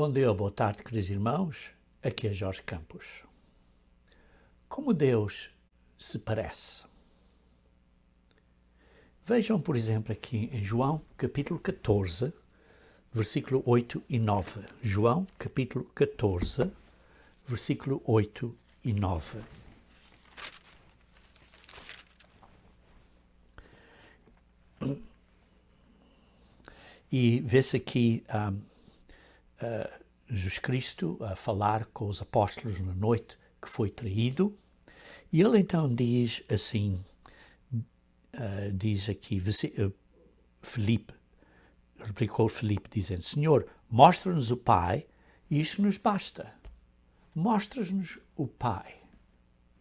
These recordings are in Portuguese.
Bom dia, boa tarde, queridos irmãos. Aqui é Jorge Campos. Como Deus se parece? Vejam, por exemplo, aqui em João, capítulo 14, versículo 8 e 9. João, capítulo 14, versículo 8 e 9. E vê-se aqui Jesus Cristo a falar com os apóstolos na noite que foi traído. E ele então diz assim, diz aqui, Filipe, replicou Filipe dizendo: Senhor, mostra-nos o Pai e isso nos basta. Mostra-nos o Pai.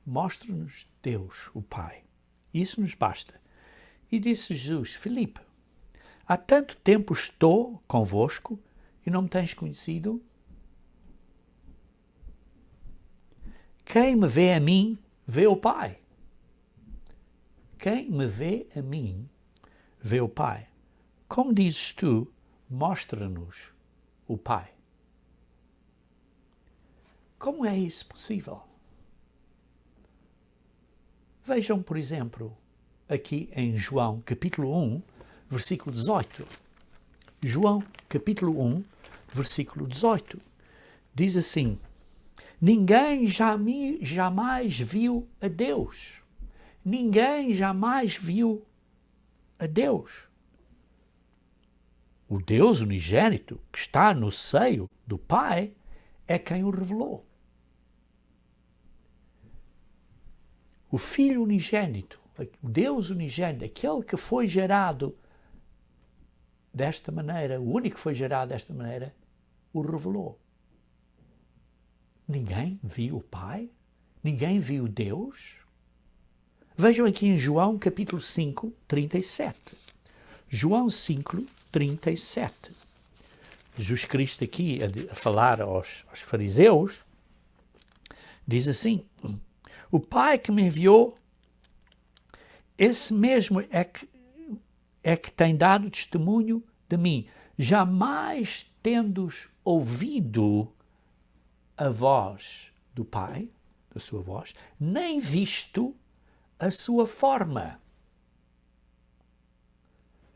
Mostra-nos Deus, o Pai. Isso nos basta. E disse Jesus: Filipe, há tanto tempo estou convosco e não me tens conhecido? Quem me vê a mim, vê o Pai. Quem me vê a mim, vê o Pai. Como dizes tu, mostra-nos o Pai. Como é isso possível? Vejam, por exemplo, aqui em João, capítulo 1, versículo 18. João, capítulo 1, versículo 18. Diz assim: Ninguém jamais viu a Deus. Ninguém jamais viu a Deus. O Deus unigênito que está no seio do Pai é quem o revelou. O Filho unigênito, o Deus unigênito, aquele que foi gerado desta maneira, o único que foi gerado desta maneira, o revelou. Ninguém viu o Pai? Ninguém viu Deus? Vejam aqui em João capítulo 5, 37. João 5, 37. Jesus Cristo aqui a falar aos fariseus, diz assim: O Pai que me enviou, esse mesmo é que tem dado testemunho de mim. Jamais tendos ouvido a voz do Pai, a sua voz, nem visto a sua forma.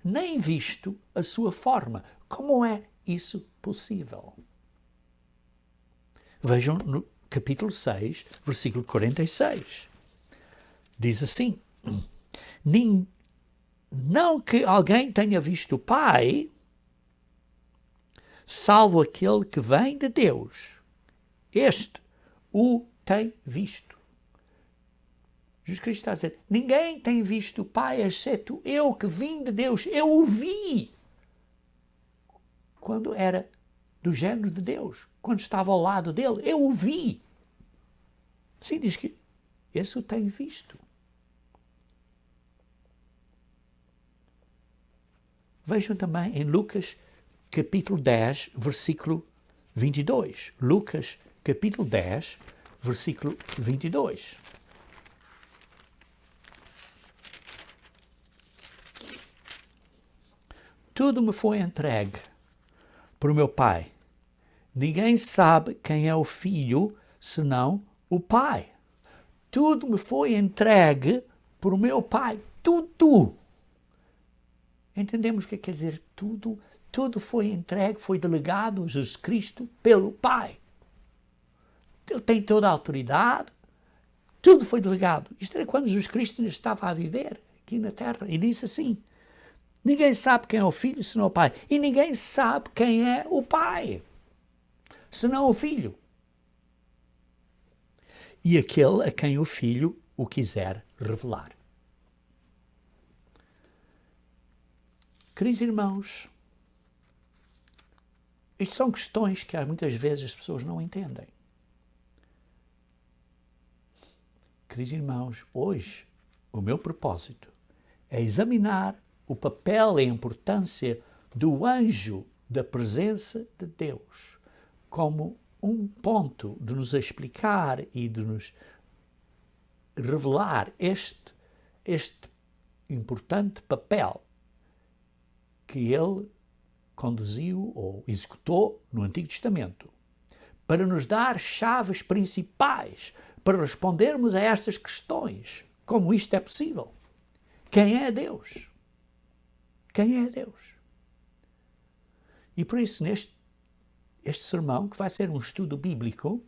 Nem visto a sua forma. Como é isso possível? Vejam no capítulo 6, versículo 46. Diz assim: Não que alguém tenha visto o Pai, salvo aquele que vem de Deus. Este o tem visto. Jesus Cristo está a dizer: ninguém tem visto o Pai, exceto eu que vim de Deus. Eu o vi quando era do género de Deus, quando estava ao lado dele. Eu o vi. Sim, diz que esse o tem visto. Vejam também em Lucas capítulo 10, versículo 22. Lucas capítulo 10, versículo 22. Tudo me foi entregue por meu Pai. Ninguém sabe quem é o Filho, senão o Pai. Tudo me foi entregue por meu Pai. Tudo. Entendemos o que quer dizer tudo? Tudo foi entregue, foi delegado a Jesus Cristo pelo Pai. Ele tem toda a autoridade. Tudo foi delegado. Isto era quando Jesus Cristo ainda estava a viver aqui na Terra. E disse assim: ninguém sabe quem é o Filho, senão o Pai. E ninguém sabe quem é o Pai, senão o Filho. E aquele a quem o Filho o quiser revelar. Queridos irmãos, isto são questões que muitas vezes as pessoas não entendem. Queridos irmãos, hoje o meu propósito é examinar o papel e a importância do anjo da presença de Deus como um ponto de nos explicar e de nos revelar este importante papel que ele conduziu ou executou no Antigo Testamento para nos dar chaves principais para respondermos a estas questões. Como isto é possível? Quem é Deus? Quem é Deus? E por isso, este sermão, que vai ser um estudo bíblico,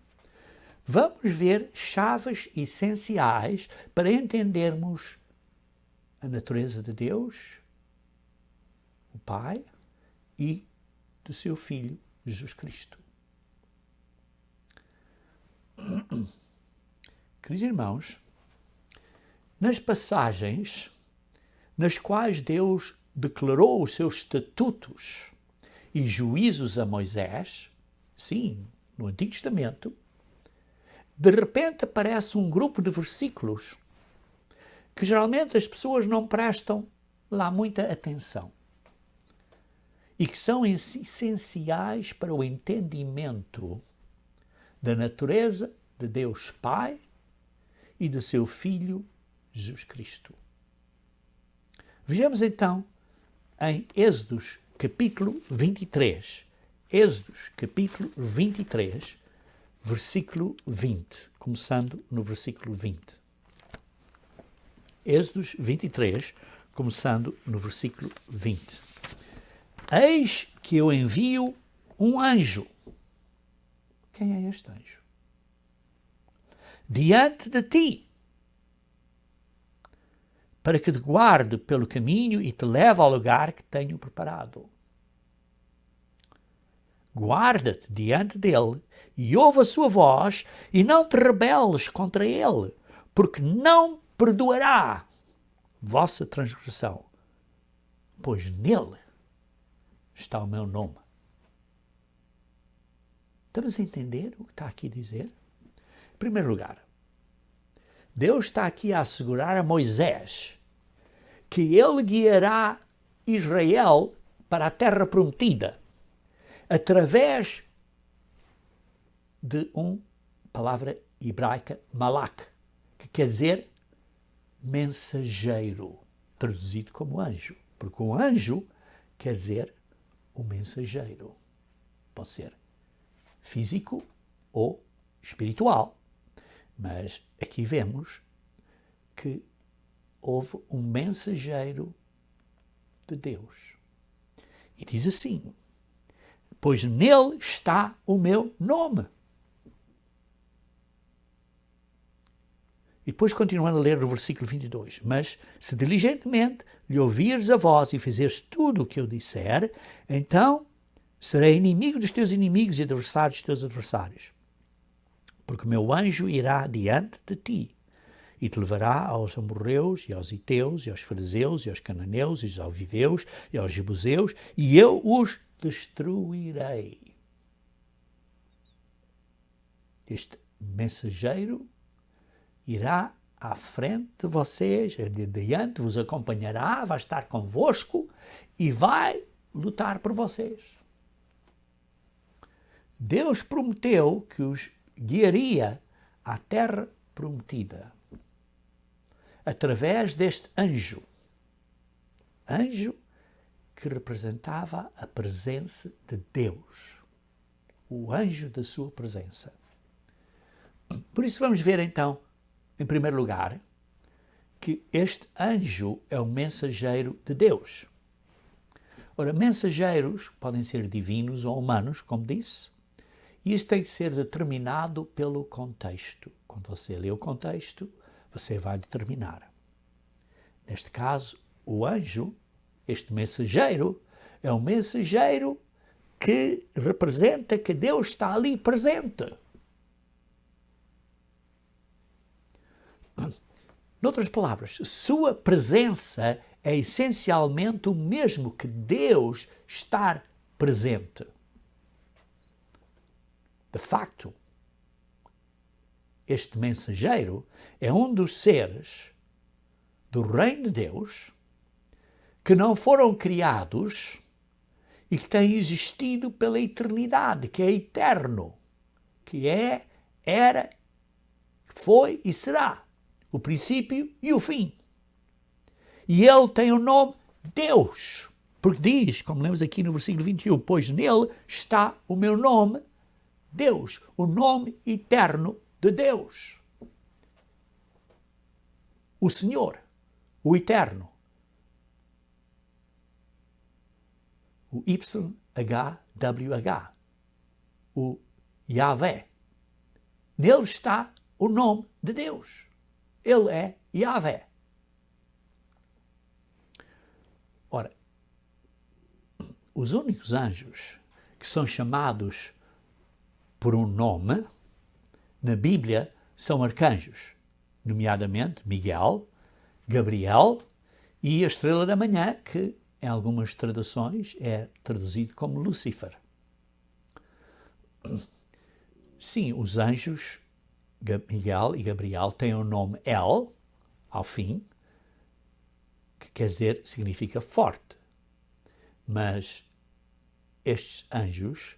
vamos ver chaves essenciais para entendermos a natureza de Deus, o Pai, e do seu Filho, Jesus Cristo. Queridos irmãos, nas passagens nas quais Deus declarou os seus estatutos e juízos a Moisés, sim, no Antigo Testamento, de repente aparece um grupo de versículos que geralmente as pessoas não prestam lá muita atenção e que são essenciais para o entendimento da natureza de Deus Pai e do seu Filho Jesus Cristo. Vejamos então em Êxodos capítulo 23. Êxodos capítulo 23, versículo 20, começando no versículo 20. Êxodos 23, começando no versículo 20. Eis que eu envio um anjo. Quem é este anjo? Diante de ti, para que te guarde pelo caminho e te leve ao lugar que tenho preparado. Guarda-te diante dele e ouve a sua voz e não te rebeles contra ele, porque não perdoará vossa transgressão, pois nele está o meu nome. Estamos a entender o que está aqui a dizer? Em primeiro lugar, Deus está aqui a assegurar a Moisés que ele guiará Israel para a terra prometida através de uma palavra hebraica, malak, que quer dizer mensageiro, traduzido como anjo, porque o anjo quer dizer o mensageiro. Pode ser físico ou espiritual. Mas aqui vemos que houve um mensageiro de Deus. E diz assim, pois nele está o meu nome. E depois continuando a ler no versículo 22, mas se diligentemente lhe ouvires a voz e fizeres tudo o que eu disser, então serei inimigo dos teus inimigos e adversário dos teus adversários. Porque o meu anjo irá diante de ti e te levará aos amorreus e aos heteus e aos fariseus e aos cananeus e aos alviveus e aos jebuseus e eu os destruirei. Este mensageiro irá à frente de vocês, adiante, vos acompanhará, vai estar convosco e vai lutar por vocês. Deus prometeu que os guiaria à terra prometida através deste anjo. Anjo que representava a presença de Deus. O anjo da sua presença. Por isso vamos ver então, em primeiro lugar, que este anjo é o mensageiro de Deus. Ora, mensageiros podem ser divinos ou humanos, como disse, e isso tem que ser determinado pelo contexto. Quando você lê o contexto, você vai determinar. Neste caso, o anjo, este mensageiro, é um mensageiro que representa que Deus está ali presente. Noutras palavras, sua presença é essencialmente o mesmo que Deus estar presente. De facto, este mensageiro é um dos seres do reino de Deus que não foram criados e que têm existido pela eternidade, que é eterno, que é, era, foi e será o princípio e o fim. E ele tem o nome Deus, Porque diz, como lemos aqui no versículo 21, pois nele está o meu nome, Deus, o nome eterno de Deus. O Senhor, o Eterno. O YHWH. O Yahvé. Nele está o nome de Deus. Ele é Yahvé. Ora, os únicos anjos que são chamados por um nome na Bíblia são arcanjos, nomeadamente Miguel, Gabriel e a estrela da manhã, que em algumas traduções é traduzido como Lúcifer. Sim, os anjos Miguel e Gabriel têm o nome El, ao fim, que quer dizer, significa forte. Mas estes anjos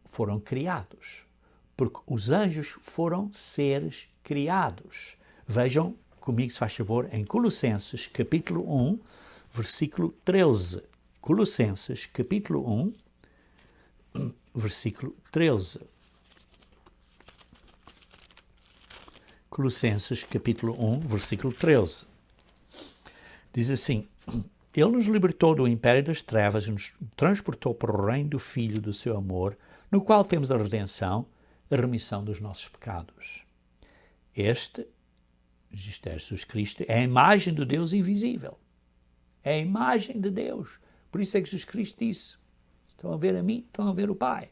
foram criados, porque os anjos foram seres criados. Vejam comigo, se faz favor, em Colossenses, capítulo 1, versículo 13. Colossenses, capítulo 1, versículo 13. Colossenses, capítulo 1, versículo 13. Diz assim: Ele nos libertou do império das trevas e nos transportou para o reino do Filho do seu amor, no qual temos a redenção, a remissão dos nossos pecados. Isto é Jesus Cristo, é a imagem do Deus invisível. É a imagem de Deus. Por isso é que Jesus Cristo disse: estão a ver a mim, estão a ver o Pai.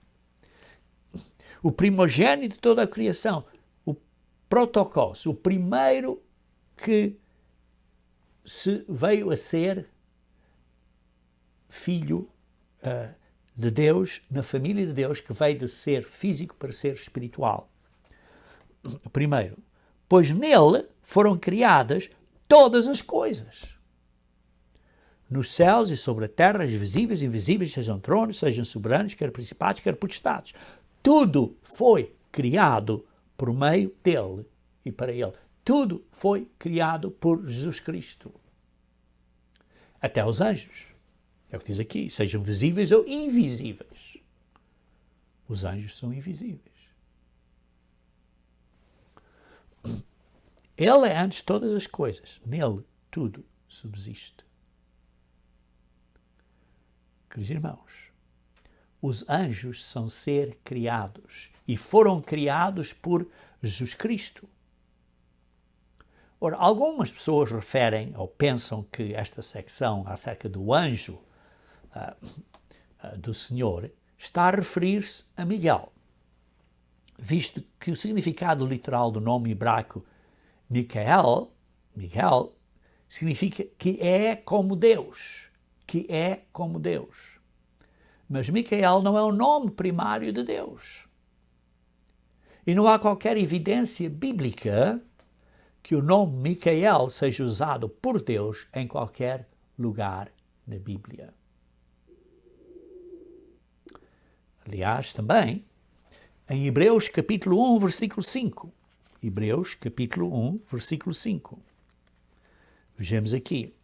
O primogênito de toda a criação, o protocós, o primeiro que se veio a ser filho de Deus, na família de Deus, que veio de ser físico para ser espiritual. Primeiro, pois nele foram criadas todas as coisas. Nos céus e sobre a terra, as visíveis e invisíveis, sejam tronos, sejam soberanos, quer principados, quer potestades. Tudo foi criado por meio dele e para ele. Tudo foi criado por Jesus Cristo. Até os anjos. É o que diz aqui, sejam visíveis ou invisíveis. Os anjos são invisíveis. Ele é antes de todas as coisas. Nele tudo subsiste. Queridos irmãos, os anjos são seres criados e foram criados por Jesus Cristo. Ora, algumas pessoas referem ou pensam que esta secção acerca do anjo do Senhor está a referir-se a Miguel, visto que o significado literal do nome hebraico Miguel, significa que é como Deus, que é como Deus. Mas Micael não é o nome primário de Deus. E não há qualquer evidência bíblica que o nome Micael seja usado por Deus em qualquer lugar na Bíblia. Aliás, também, em Hebreus capítulo 1, versículo 5. Hebreus capítulo 1, versículo 5. Vejamos aqui.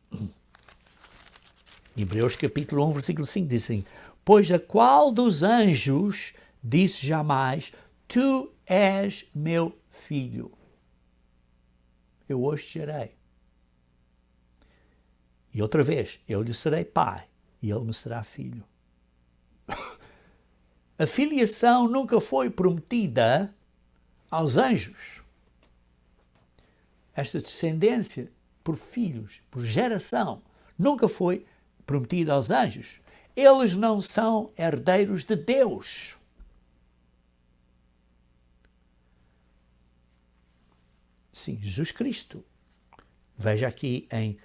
Hebreus capítulo 1, versículo 5 diz assim: Pois a qual dos anjos disse jamais, tu és meu filho, eu hoje te gerei. E outra vez, eu lhe serei pai e ele me será filho. A filiação nunca foi prometida aos anjos. Esta descendência por filhos, por geração, nunca foi prometida aos anjos. Eles não são herdeiros de Deus. Sim, Jesus Cristo. Veja aqui em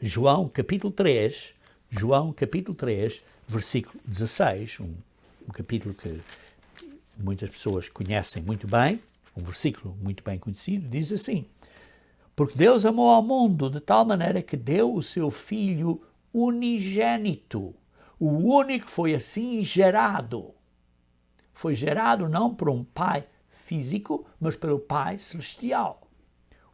João capítulo 3, versículo 16, um capítulo que muitas pessoas conhecem muito bem, um versículo muito bem conhecido, diz assim: Porque Deus amou ao mundo de tal maneira que deu o seu Filho unigênito. O único foi assim gerado. Foi gerado não por um pai físico, mas pelo Pai celestial.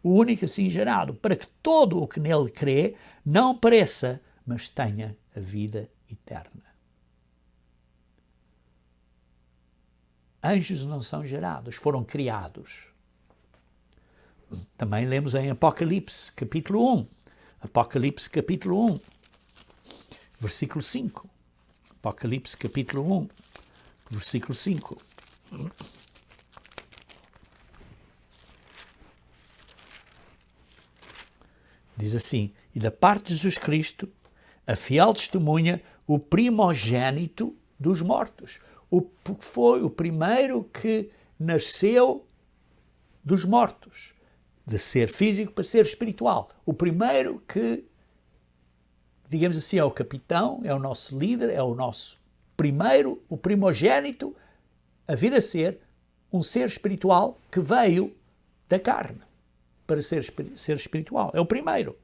O único assim gerado, para que todo o que nele crê não pereça, mas tenha a vida eterna. Anjos não são gerados, foram criados. Também lemos em Apocalipse, capítulo 1. Apocalipse, capítulo 1, versículo 5. Apocalipse, capítulo 1, versículo 5. Diz assim: e da parte de Jesus Cristo, a fiel testemunha, o primogênito dos mortos. Foi o primeiro que nasceu dos mortos, de ser físico para ser espiritual. O primeiro que, digamos assim, é o capitão, é o nosso líder, é o nosso primeiro, o primogênito, a vir a ser um ser espiritual que veio da carne para ser espiritual. É o primeiro.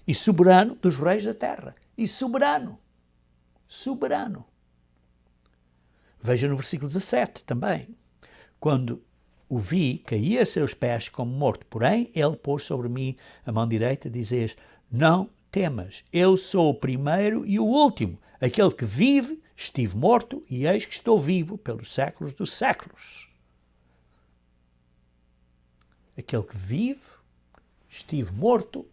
E soberano dos reis da terra. E soberano. Soberano. Veja no versículo 17 também. Quando o vi, caí a seus pés como morto. Porém, ele pôs sobre mim a mão direita, dizes: não temas, eu sou o primeiro e o último. Aquele que vive, estive morto, e eis que estou vivo pelos séculos dos séculos. Aquele que vive, estive morto,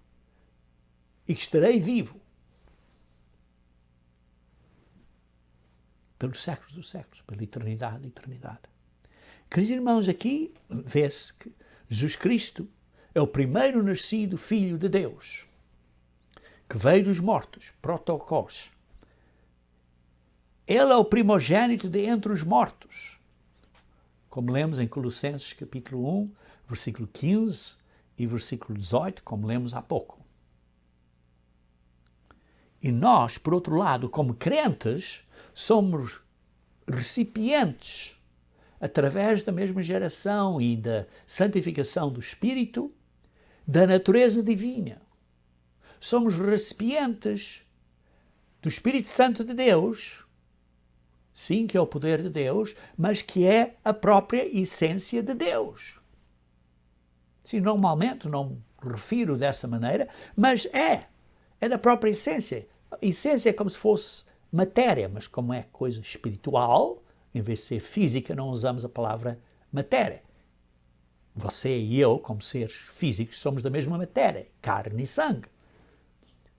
e que estarei vivo pelos séculos dos séculos, pela eternidade da eternidade. Queridos irmãos, aqui vê-se que Jesus Cristo é o primeiro nascido Filho de Deus, que veio dos mortos, protocós. Ele é o primogênito de entre os mortos, como lemos em Colossenses capítulo 1, versículo 15 e versículo 18, como lemos há pouco. E nós, por outro lado, como crentes, somos recipientes, através da mesma geração e da santificação do Espírito, da natureza divina. Somos recipientes do Espírito Santo de Deus, sim, que é o poder de Deus, mas que é a própria essência de Deus. Sim, normalmente não me refiro dessa maneira, mas é da própria essência. A essência é como se fosse matéria, mas como é coisa espiritual, em vez de ser física, não usamos a palavra matéria. Você e eu, como seres físicos, somos da mesma matéria, carne e sangue.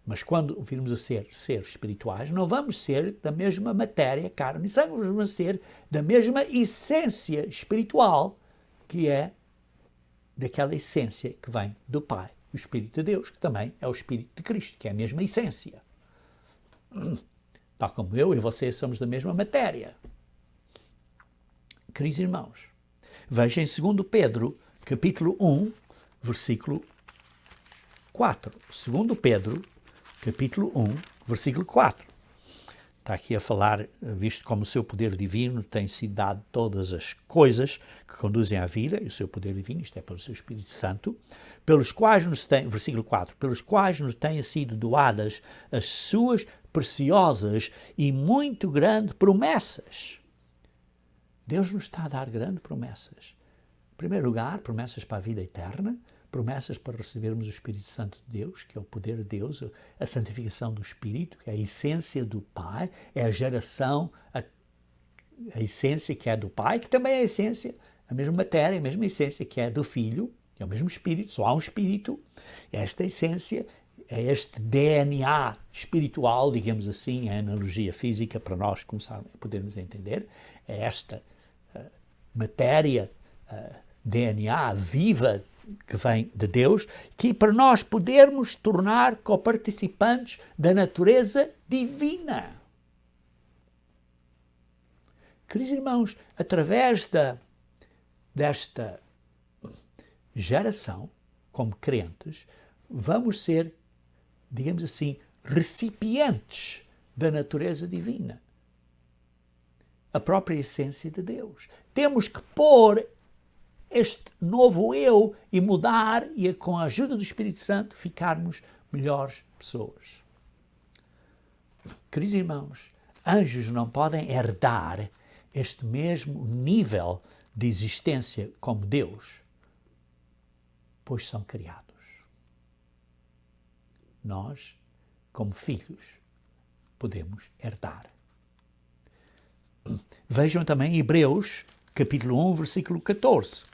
Mas quando virmos a ser seres espirituais, não vamos ser da mesma matéria, carne e sangue, vamos ser da mesma essência espiritual, que é daquela essência que vem do Pai, o Espírito de Deus, que também é o Espírito de Cristo, que é a mesma essência. Tal como eu e você somos da mesma matéria. Queridos irmãos, veja em 2 Pedro, capítulo 1, versículo 4. 2 Pedro, capítulo 1, versículo 4. Está aqui a falar, visto como o seu poder divino tem sido dado todas as coisas que conduzem à vida, e o seu poder divino, isto é pelo seu Espírito Santo, pelos quais nos tem, versículo 4, pelos quais nos têm sido doadas as suas preciosas e muito grandes promessas. Deus nos está a dar grandes promessas. Em primeiro lugar, promessas para a vida eterna, promessas para recebermos o Espírito Santo de Deus, que é o poder de Deus, a santificação do Espírito, que é a essência do Pai, é a geração, a essência que é do Pai, que também é a essência, a mesma matéria, a mesma essência que é do Filho, que é o mesmo Espírito, só há um Espírito. Esta essência, é este DNA espiritual, digamos assim, a analogia física para nós começarmos a podermos entender, é esta matéria, DNA viva que vem de Deus, que para nós podermos tornar coparticipantes da natureza divina. Queridos irmãos, através desta geração, como crentes, vamos ser, digamos assim, recipientes da natureza divina. A própria essência de Deus. Temos que pôr este novo eu e mudar e com a ajuda do Espírito Santo ficarmos melhores pessoas. Queridos irmãos, anjos não podem herdar este mesmo nível de existência como Deus, pois são criados. Nós como filhos, podemos herdar. Vejam também Hebreus, capítulo 1, versículo 14.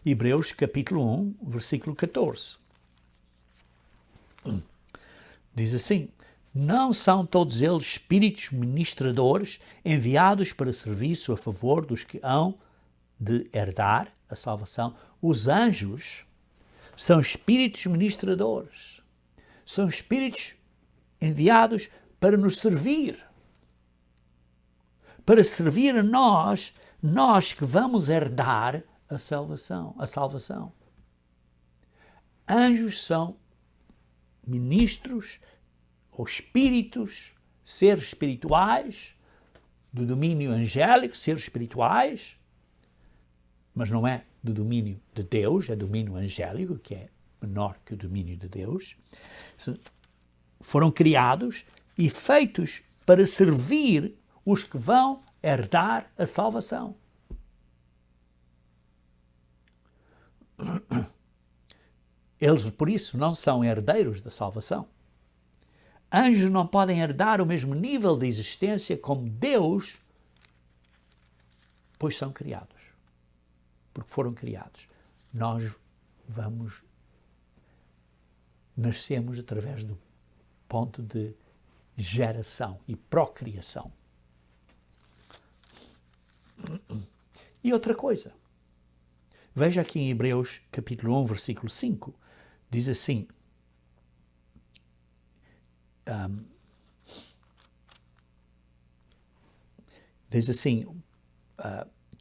Hebreus, capítulo 1, versículo 14. Diz assim: não são todos eles espíritos ministradores enviados para serviço a favor dos que hão de herdar a salvação? Os anjos são espíritos ministradores, são espíritos enviados para nos servir, para servir a nós que vamos herdar a salvação. Anjos são ministros ou espíritos, seres espirituais, do domínio angélico, seres espirituais, mas não é do domínio de Deus, é domínio angélico, que é menor que o domínio de Deus. Foram criados e feitos para servir os que vão herdar a salvação. Eles, por isso, não são herdeiros da salvação. Anjos não podem herdar o mesmo nível de existência como Deus, pois são criados. Porque foram criados. Nós nascemos através do ponto de geração e procriação. E outra coisa, veja aqui em Hebreus capítulo 1, versículo 5, diz assim,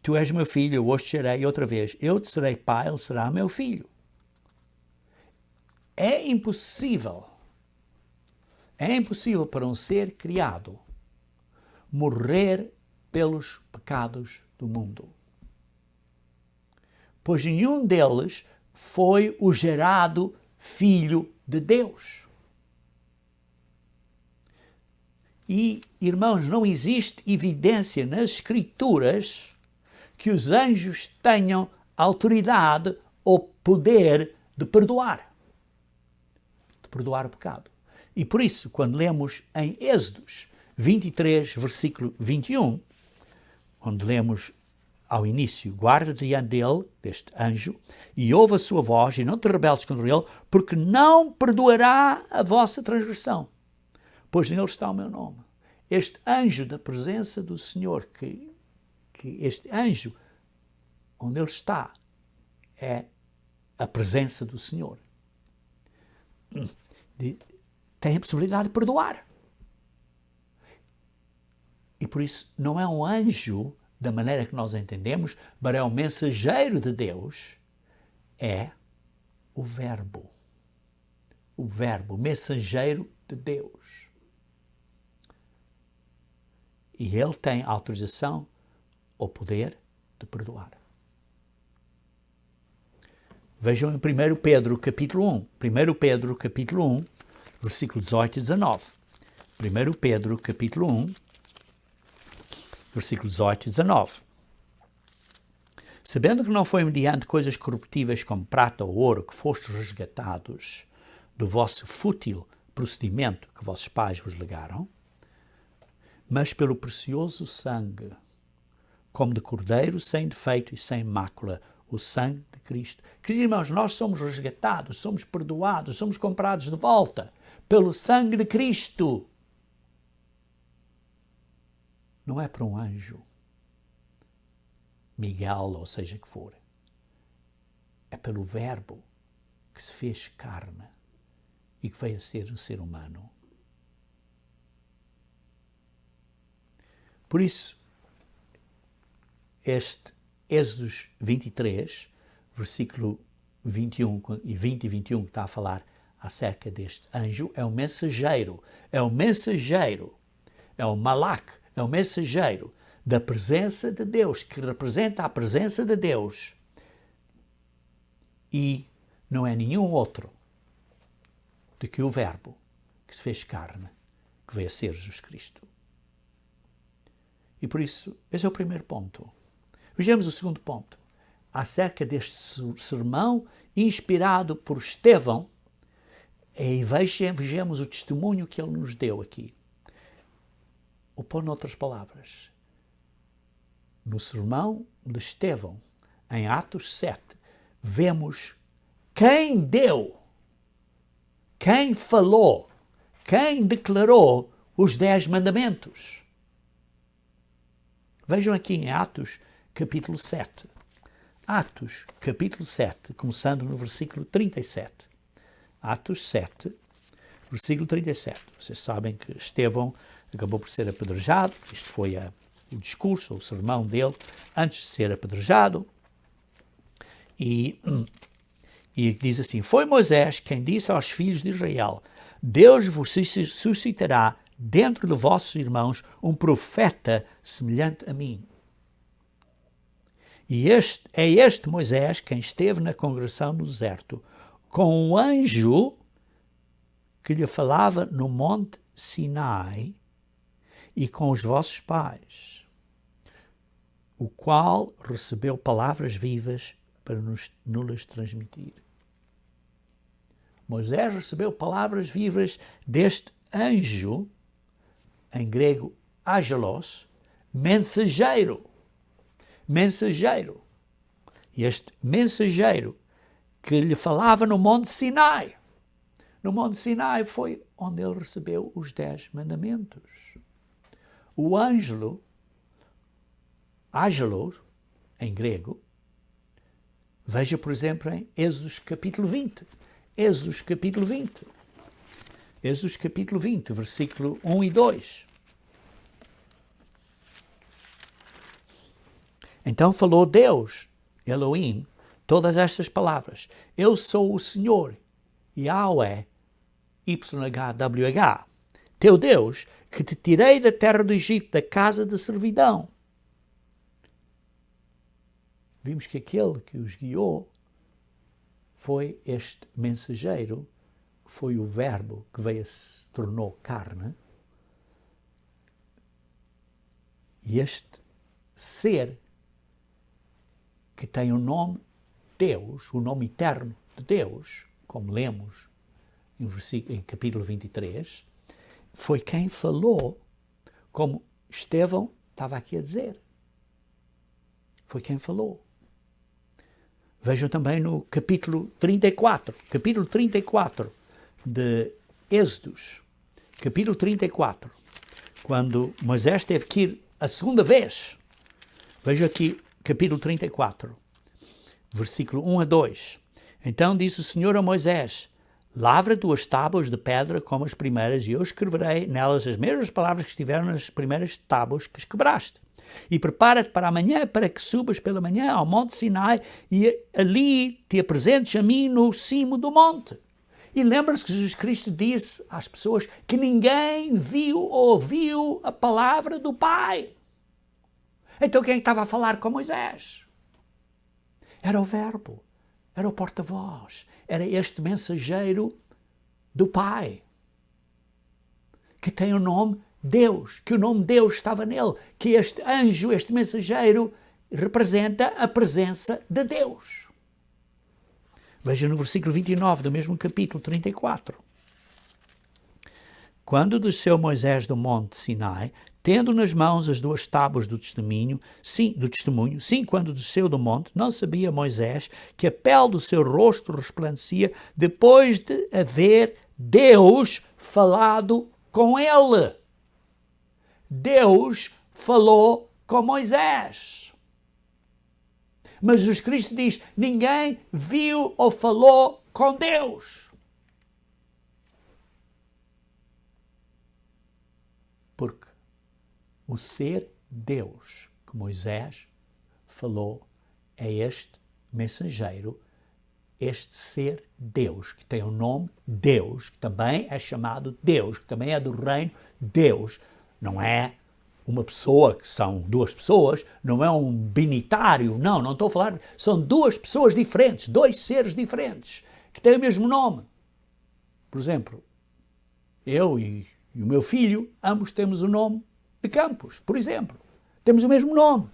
tu és meu filho, eu hoje te gerei outra vez, eu te serei pai, ele será meu filho. É impossível para um ser criado morrer pelos pecados do mundo, pois nenhum deles foi o gerado filho de Deus. E, irmãos, não existe evidência nas Escrituras que os anjos tenham autoridade ou poder de perdoar o pecado. E por isso, quando lemos em Êxodos 23, versículo 21, onde lemos ao início, guarda diante dele, deste anjo, e ouve a sua voz, e não te rebeldes contra ele, porque não perdoará a vossa transgressão, pois nele está o meu nome. Este anjo da presença do Senhor, que este anjo, onde ele está, é a presença do Senhor. Tem a possibilidade de perdoar. E por isso não é um anjo da maneira que nós entendemos, mas é um mensageiro de Deus, é o Verbo. O Verbo, o mensageiro de Deus. E ele tem autorização ou poder de perdoar. Vejam em 1 Pedro, capítulo 1. 1 Pedro, capítulo 1, versículo 18 e 19. 1 Pedro, capítulo 1, versículo 18 e 19. Sabendo que não foi mediante coisas corruptíveis como prata ou ouro que fostes resgatados do vosso fútil procedimento que vossos pais vos legaram, mas pelo precioso sangue, como de cordeiro sem defeito e sem mácula, o sangue de Cristo. Queridos irmãos, nós somos resgatados, somos perdoados, somos comprados de volta pelo sangue de Cristo. Não é para um anjo, Miguel, ou seja que for. É pelo Verbo que se fez carne e que veio a ser um ser humano. Por isso, este Êxodos 23, versículo 21 e 20 e 21, que está a falar acerca deste anjo, é um mensageiro, é um malak, é um mensageiro da presença de Deus, que representa a presença de Deus. E não é nenhum outro do que o Verbo que se fez carne, que veio a ser Jesus Cristo. E por isso, esse é o primeiro ponto. Vejamos o segundo ponto. Acerca deste sermão inspirado por Estevão, E vejamos o testemunho que ele nos deu aqui. Ou por outras palavras, no sermão de Estevão, em Atos 7, vemos quem deu, quem falou, quem declarou os 10 mandamentos. Vejam aqui em Atos, capítulo 7. Atos, capítulo 7, começando no versículo 37. Atos 7, versículo 37. Vocês sabem que Estevão acabou por ser apedrejado. Este foi o discurso, o sermão dele, antes de ser apedrejado. E diz assim: foi Moisés quem disse aos filhos de Israel: Deus vos suscitará dentro de vossos irmãos um profeta semelhante a mim. E este Moisés quem esteve na congregação no deserto, com um anjo que lhe falava no monte Sinai e com os vossos pais, o qual recebeu palavras vivas para nos transmitir. Moisés recebeu palavras vivas deste anjo, em grego angelos, mensageiro. Mensageiro. E este mensageiro que lhe falava no Monte Sinai. No Monte Sinai foi onde ele recebeu os 10 mandamentos. O ângelo, angelos, em grego, veja, por exemplo, em Êxodos capítulo 20. Êxodos capítulo 20. Êxodos capítulo 20, versículo 1 e 2. Então falou Deus, Elohim, todas estas palavras: Eu sou o Senhor, Yahweh, YHWH, teu Deus, que te tirei da terra do Egito, da casa de servidão. Vimos que aquele que os guiou foi este mensageiro, foi o verbo que veio se tornou carne. E este ser que tem o nome Deus, o nome eterno de Deus, como lemos em capítulo 23, foi quem falou, como Estevão estava aqui a dizer. Foi quem falou. Vejam também no capítulo 34 de Êxodos, capítulo 34, quando Moisés teve que ir a segunda vez. Vejam aqui, capítulo 34, versículo 1 a 2. Então disse o Senhor a Moisés: lavra 2 tábuas de pedra como as primeiras, e eu escreverei nelas as mesmas palavras que estiveram nas primeiras tábuas que as quebraste. E prepara-te para amanhã, para que subas pela manhã ao monte Sinai e ali te apresentes a mim no cimo do monte. E lembra-se que Jesus Cristo disse às pessoas que ninguém viu ou ouviu a palavra do Pai. Então quem estava a falar com Moisés? Era o Verbo, era o porta-voz, era este mensageiro do Pai, que tem o nome Deus, que o nome Deus estava nele, que este anjo, este mensageiro, representa a presença de Deus. Veja no versículo 29 do mesmo capítulo 34. Quando desceu Moisés do monte Sinai, tendo nas mãos as 2 tábuas do testemunho, quando desceu do monte, não sabia Moisés que a pele do seu rosto resplandecia depois de haver Deus falado com ele. Deus falou com Moisés. Mas Jesus Cristo diz: ninguém viu ou falou com Deus. Porque o ser Deus que Moisés falou é este mensageiro, este ser Deus, que tem o nome Deus, que também é chamado Deus, que também é do reino Deus. Não é uma pessoa, que são 2 pessoas, não é um binitário, não estou a falar, são 2 pessoas diferentes, 2 seres diferentes, que têm o mesmo nome. Por exemplo, eu e o meu filho, ambos temos o nome de Campos, por exemplo. Temos o mesmo nome.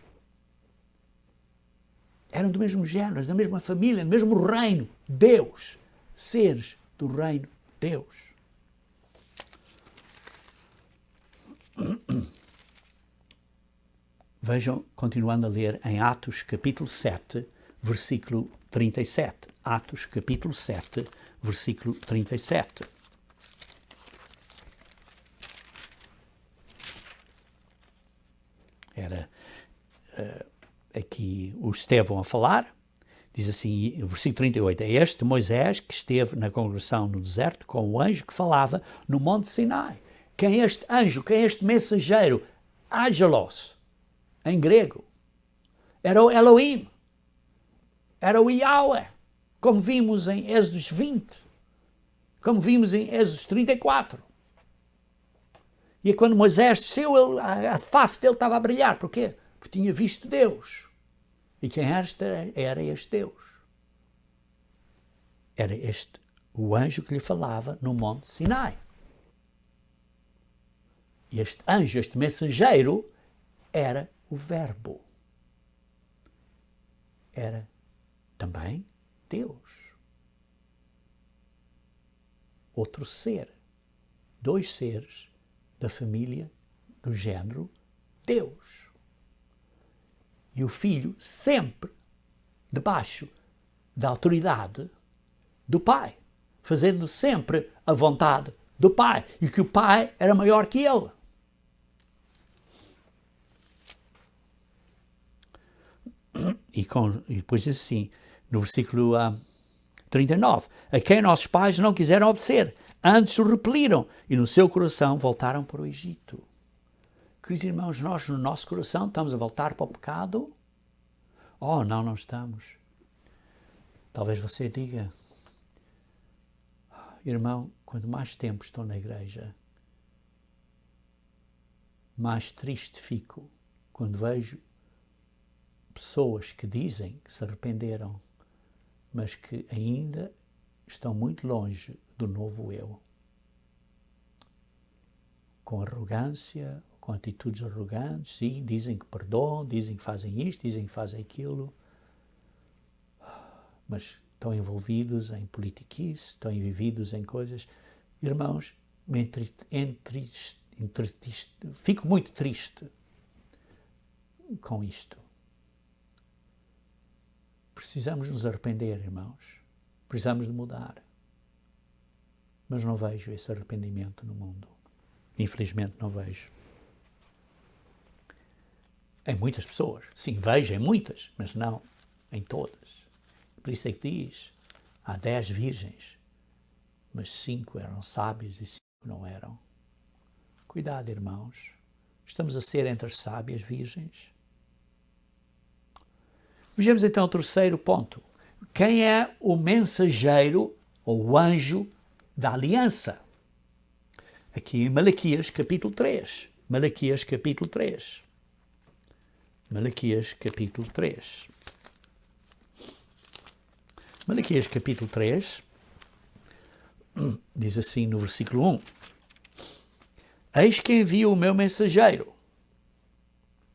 Eram do mesmo género, da mesma família, do mesmo reino. Deus, seres do reino Deus. Vejam, continuando a ler em Atos capítulo 7, versículo 37. Atos capítulo 7, versículo 37. Era aqui o Estevão a falar, diz assim, versículo 38, é este Moisés que esteve na congregação no deserto com o anjo que falava no monte Sinai. Quem é este anjo? Quem é este mensageiro? Angelos, em grego. Era o Elohim, era o Yahweh, como vimos em Êxodos 20, como vimos em Êxodos 34. E quando Moisés desceu, a face dele estava a brilhar. Porquê? Porque tinha visto Deus. E quem era este Deus? Era o anjo que lhe falava no monte Sinai. E este anjo, este mensageiro, era o Verbo. Era também Deus. Outro ser. Dois seres da família, do género Deus. E o Filho sempre debaixo da autoridade do Pai, fazendo sempre a vontade do Pai, e que o Pai era maior que ele. E depois diz assim, no versículo 39, a quem nossos pais não quiseram obedecer, antes o repeliram, e no seu coração voltaram para o Egito. Queridos irmãos, nós no nosso coração estamos a voltar para o pecado? Oh, não estamos. Talvez você diga, irmão, quanto mais tempo estou na igreja, mais triste fico quando vejo pessoas que dizem que se arrependeram, mas que ainda estão muito longe do novo eu. Com arrogância, com atitudes arrogantes, sim, dizem que perdoam, dizem que fazem isto, dizem que fazem aquilo, mas estão envolvidos em politiquice, estão envolvidos em coisas. Irmãos, fico muito triste com isto. Precisamos nos arrepender, irmãos. Precisamos de mudar. Mas não vejo esse arrependimento no mundo. Infelizmente não vejo. Em muitas pessoas. Sim, vejo em muitas, mas não em todas. Por isso é que diz, há 10 virgens, mas 5 eram sábias e 5 não eram. Cuidado, irmãos. Estamos a ser entre as sábias virgens. Vejamos então o terceiro ponto. Quem é o mensageiro ou o anjo da aliança? Aqui em Malaquias capítulo 3. Malaquias capítulo 3. Malaquias capítulo 3. Malaquias capítulo 3 diz assim no versículo 1. Eis que envio o meu mensageiro,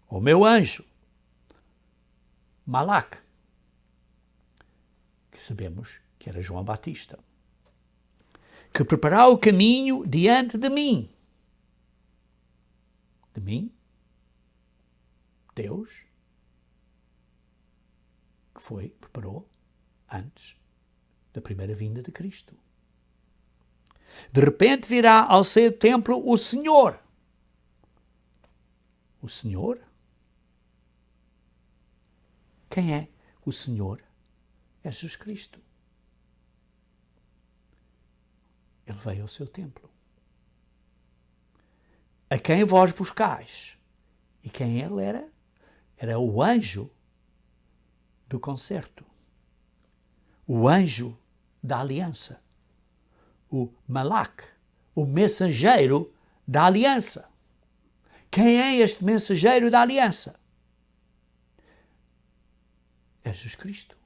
o meu anjo, Malaque, que sabemos que era João Batista, que preparará o caminho diante de mim. De mim? Deus, que preparou antes da primeira vinda de Cristo. De repente virá ao seu templo o Senhor. O Senhor? Quem é o Senhor? É Jesus Cristo. Ele veio ao seu templo. A quem vós buscais? E quem ele era? Era o anjo do concerto. O anjo da aliança. O Malaque, o mensageiro da aliança. Quem é este mensageiro da aliança? É Jesus Cristo.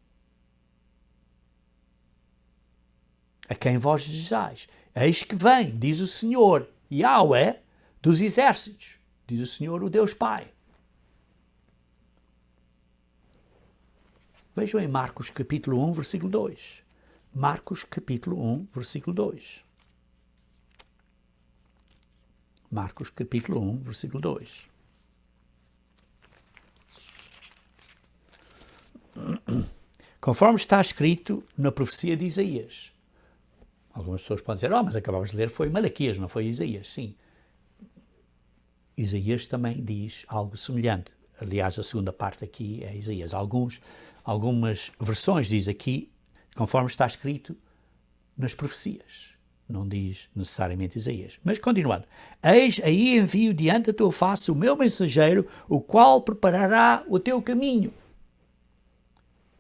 A quem vós desejais. Eis que vem, diz o Senhor, Yahweh dos exércitos, diz o Senhor, o Deus Pai. Vejam em Marcos capítulo 1, versículo 2. Marcos capítulo 1, versículo 2. Marcos capítulo 1, versículo 2. Conforme está escrito na profecia de Isaías. Algumas pessoas podem dizer, mas acabamos de ler, foi Malaquias, não foi Isaías. Sim. Isaías também diz algo semelhante. Aliás, a segunda parte aqui é Isaías. Algumas versões diz aqui, conforme está escrito nas profecias. Não diz necessariamente Isaías. Mas continuando. Eis aí envio diante da tua face o meu mensageiro, o qual preparará o teu caminho.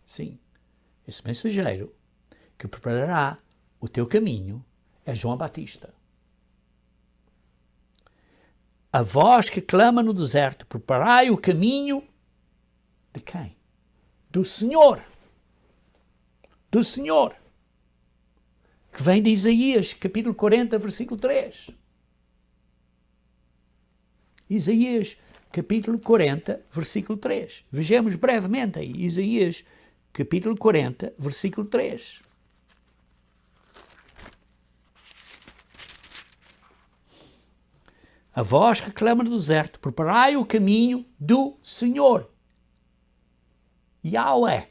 Sim. Esse mensageiro que preparará o teu caminho é João Batista. A voz que clama no deserto, preparai o caminho de quem? Do Senhor. Do Senhor. Que vem de Isaías, capítulo 40, versículo 3. Isaías, capítulo 40, versículo 3. Vejamos brevemente aí. Isaías, capítulo 40, versículo 3. A voz que clama no deserto, preparai o caminho do Senhor. Yahweh.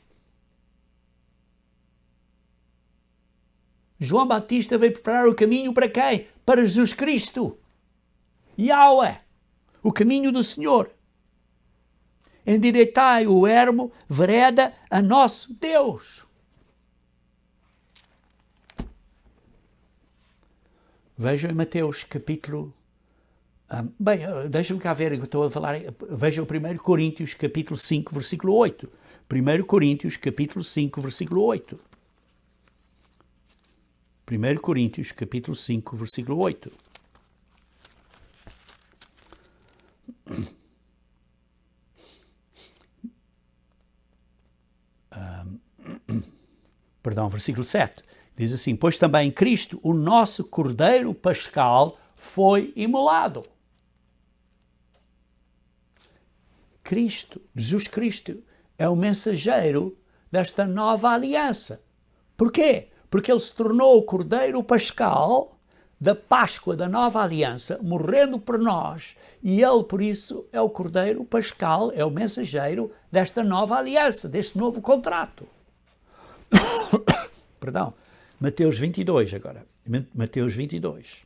João Batista veio preparar o caminho para quem? Para Jesus Cristo. Yahweh. O caminho do Senhor. Endireitai o ermo, vereda a nosso Deus. Vejam em Mateus capítulo... deixa-me cá ver, eu estou a falar... Vejam 1 Coríntios capítulo 5, versículo 8. 1 Coríntios capítulo 5, versículo 8. 1 Coríntios capítulo 5, versículo 8. Perdão, versículo 7. Diz assim, pois também Cristo, o nosso Cordeiro Pascal, foi imolado. Cristo, Jesus Cristo, é o mensageiro desta nova aliança. Porquê? Porque ele se tornou o Cordeiro Pascal da Páscoa da nova aliança, morrendo por nós, e ele, por isso, é o Cordeiro Pascal, é o mensageiro desta nova aliança, deste novo contrato. Perdão, Mateus 22 agora. Mateus 22.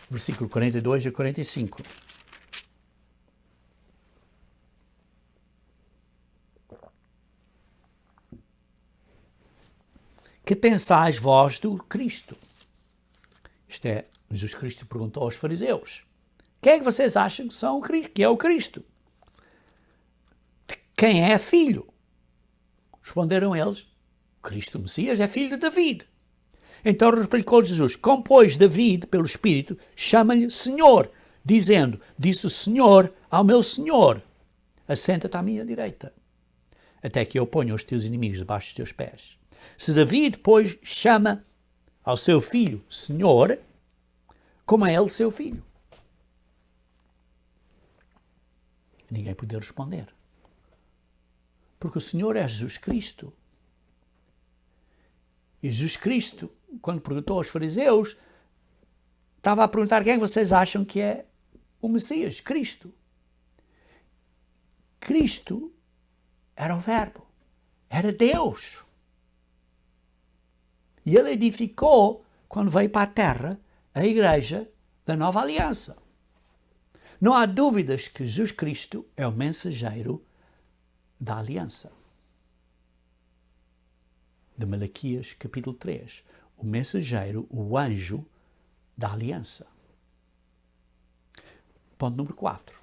Versículo 42 a 45. Que pensais vós do Cristo? Isto é, Jesus Cristo perguntou aos fariseus. Quem é que vocês acham que é o Cristo? Quem é filho? Responderam eles, Cristo Messias é filho de David. Então replicou Jesus, como pois David, pelo Espírito, chama-lhe Senhor, dizendo, disse o Senhor ao meu Senhor, assenta-te à minha direita, até que eu ponha os teus inimigos debaixo dos teus pés. Se David, pois, chama ao seu filho Senhor, como é ele seu filho? Ninguém podia responder. Porque o Senhor é Jesus Cristo. E Jesus Cristo, quando perguntou aos fariseus, estava a perguntar quem vocês acham que é o Messias, Cristo. Cristo era o Verbo, era Deus. E ele edificou, quando veio para a terra, a igreja da nova aliança. Não há dúvidas que Jesus Cristo é o mensageiro da aliança. De Malaquias, capítulo 3. O mensageiro, o anjo da aliança. Ponto número 4.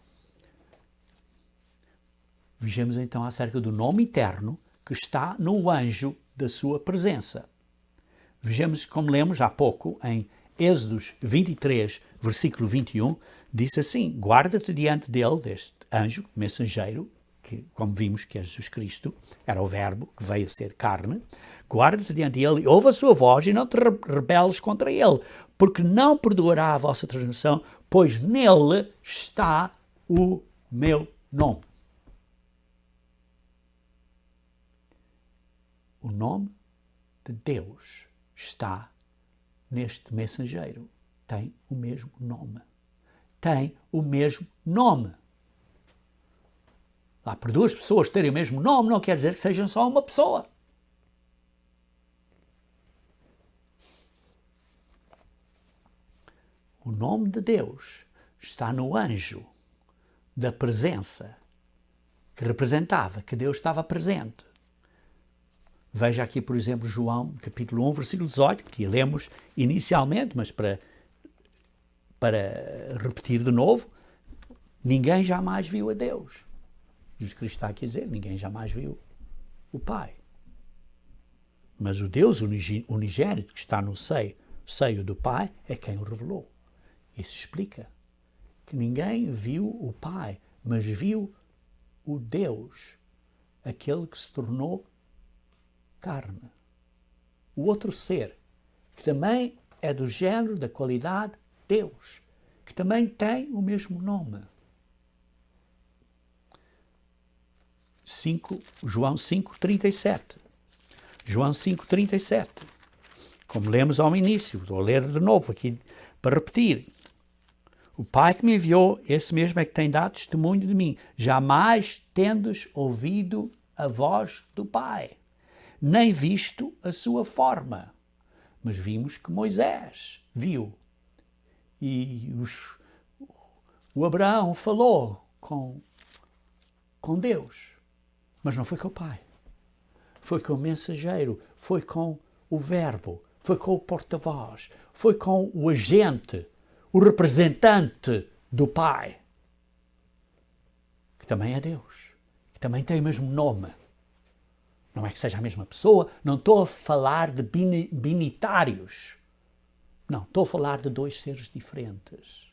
Vejamos então acerca do nome eterno que está no anjo da sua presença. Vejamos, como lemos há pouco, em Êxodos 23, versículo 21, disse assim, guarda-te diante dele, deste anjo, mensageiro, que, como vimos que é Jesus Cristo, era o verbo que veio a ser carne, guarda-te diante dele, ouve a sua voz e não te rebeles contra ele, porque não perdoará a vossa transgressão, pois nele está o meu nome. O nome de Deus está neste mensageiro tem o mesmo nome. Tem o mesmo nome. Lá por duas pessoas terem o mesmo nome não quer dizer que sejam só uma pessoa. O nome de Deus está no anjo da presença, que representava que Deus estava presente. Veja aqui, por exemplo, João, capítulo 1, versículo 18, que lemos inicialmente, mas para repetir de novo, ninguém jamais viu a Deus. Jesus Cristo está aqui a dizer, ninguém jamais viu o Pai. Mas o Deus unigênito que está no seio do Pai é quem o revelou. Isso explica que ninguém viu o Pai, mas viu o Deus, aquele que se tornou carne. O outro ser, que também é do género, da qualidade Deus, que também tem o mesmo nome. João 5,37. João 5,37. Como lemos ao início, vou ler de novo aqui para repetir. O Pai que me enviou, esse mesmo é que tem dado testemunho de mim. Jamais tendes ouvido a voz do Pai, nem visto a sua forma. Mas vimos que Moisés viu. E o Abraão falou com Deus. Mas não foi com o Pai. Foi com o mensageiro, foi com o verbo, foi com o porta-voz, foi com o agente, o representante do Pai, que também é Deus, que também tem o mesmo nome. Não é que seja a mesma pessoa, não estou a falar de binitários. Não, estou a falar de dois seres diferentes.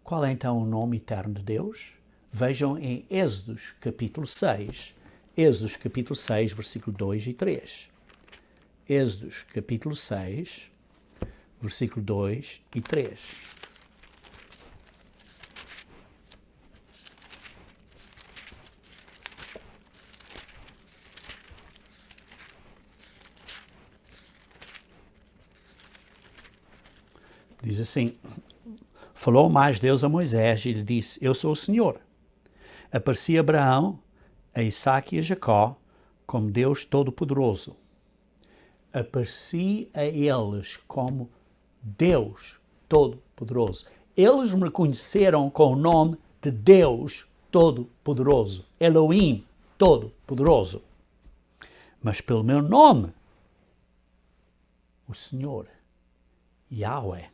Qual é então o nome eterno de Deus? Vejam em Êxodos capítulo 6, versículo 2 e 3. Êxodos capítulo 6, versículo 2 e 3. Diz assim: falou mais Deus a Moisés e lhe disse: eu sou o Senhor. Apareci a Abraão, a Isaque e a Jacó como Deus Todo-Poderoso. Apareci a eles como Deus Todo-Poderoso. Eles me reconheceram com o nome de Deus Todo-Poderoso. Elohim Todo-Poderoso. Mas pelo meu nome, o Senhor, Yahweh,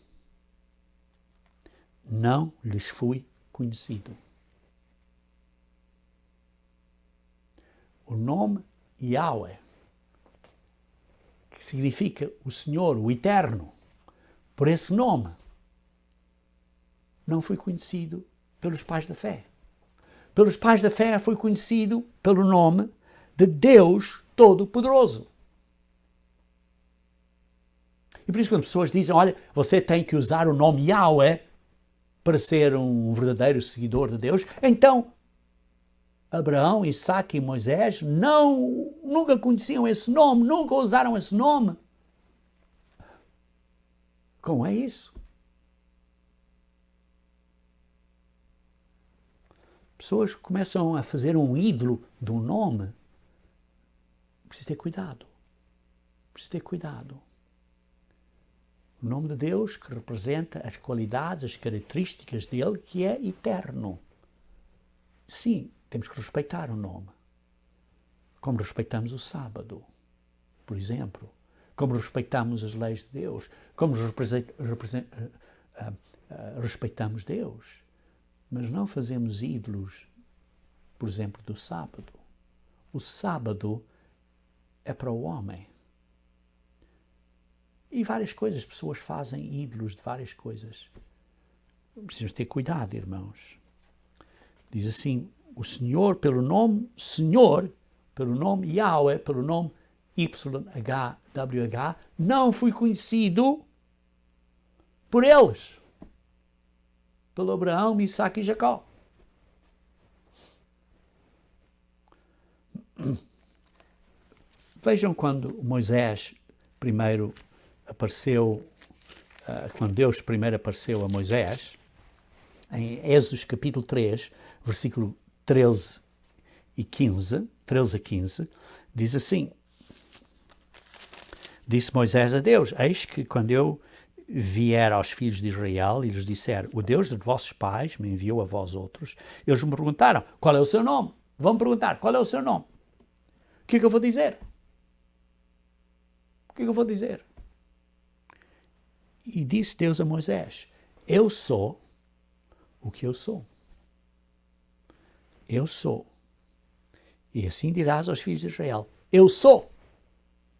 não lhes fui conhecido. O nome Yahweh, que significa o Senhor, o Eterno, por esse nome, não foi conhecido pelos pais da fé. Pelos pais da fé foi conhecido pelo nome de Deus Todo-Poderoso. E por isso quando pessoas dizem, olha, você tem que usar o nome Yahweh para ser um verdadeiro seguidor de Deus, então Abraão, Isaque e Moisés nunca conheciam esse nome, nunca usaram esse nome. Como é isso? Pessoas começam a fazer um ídolo de um nome. Precisa ter cuidado. Precisa ter cuidado. O nome de Deus que representa as qualidades, as características dele, que é eterno. Sim, temos que respeitar o nome. Como respeitamos o sábado, por exemplo. Como respeitamos as leis de Deus. Como respeitamos Deus. Mas não fazemos ídolos, por exemplo, do sábado. O sábado é para o homem. E várias coisas, pessoas fazem ídolos de várias coisas. Precisamos ter cuidado, irmãos. Diz assim, o Senhor, pelo nome Yahweh, pelo nome YHWH, não fui conhecido por eles. Pelo Abraão, Isaque e Jacó. Vejam quando Moisés primeiro apareceu, quando Deus primeiro apareceu a Moisés, em Êxodo capítulo 3, versículo 13 a 15, diz assim: Disse Moisés a Deus: Eis que quando eu vier aos filhos de Israel e lhes disser: O Deus dos vossos pais me enviou a vós outros, eles me perguntaram: Qual é o seu nome? Vão me perguntar: Qual é o seu nome? O que é que eu vou dizer? O que é que eu vou dizer? E disse Deus a Moisés: Eu sou o que eu sou. Eu sou. E assim dirás aos filhos de Israel: Eu sou.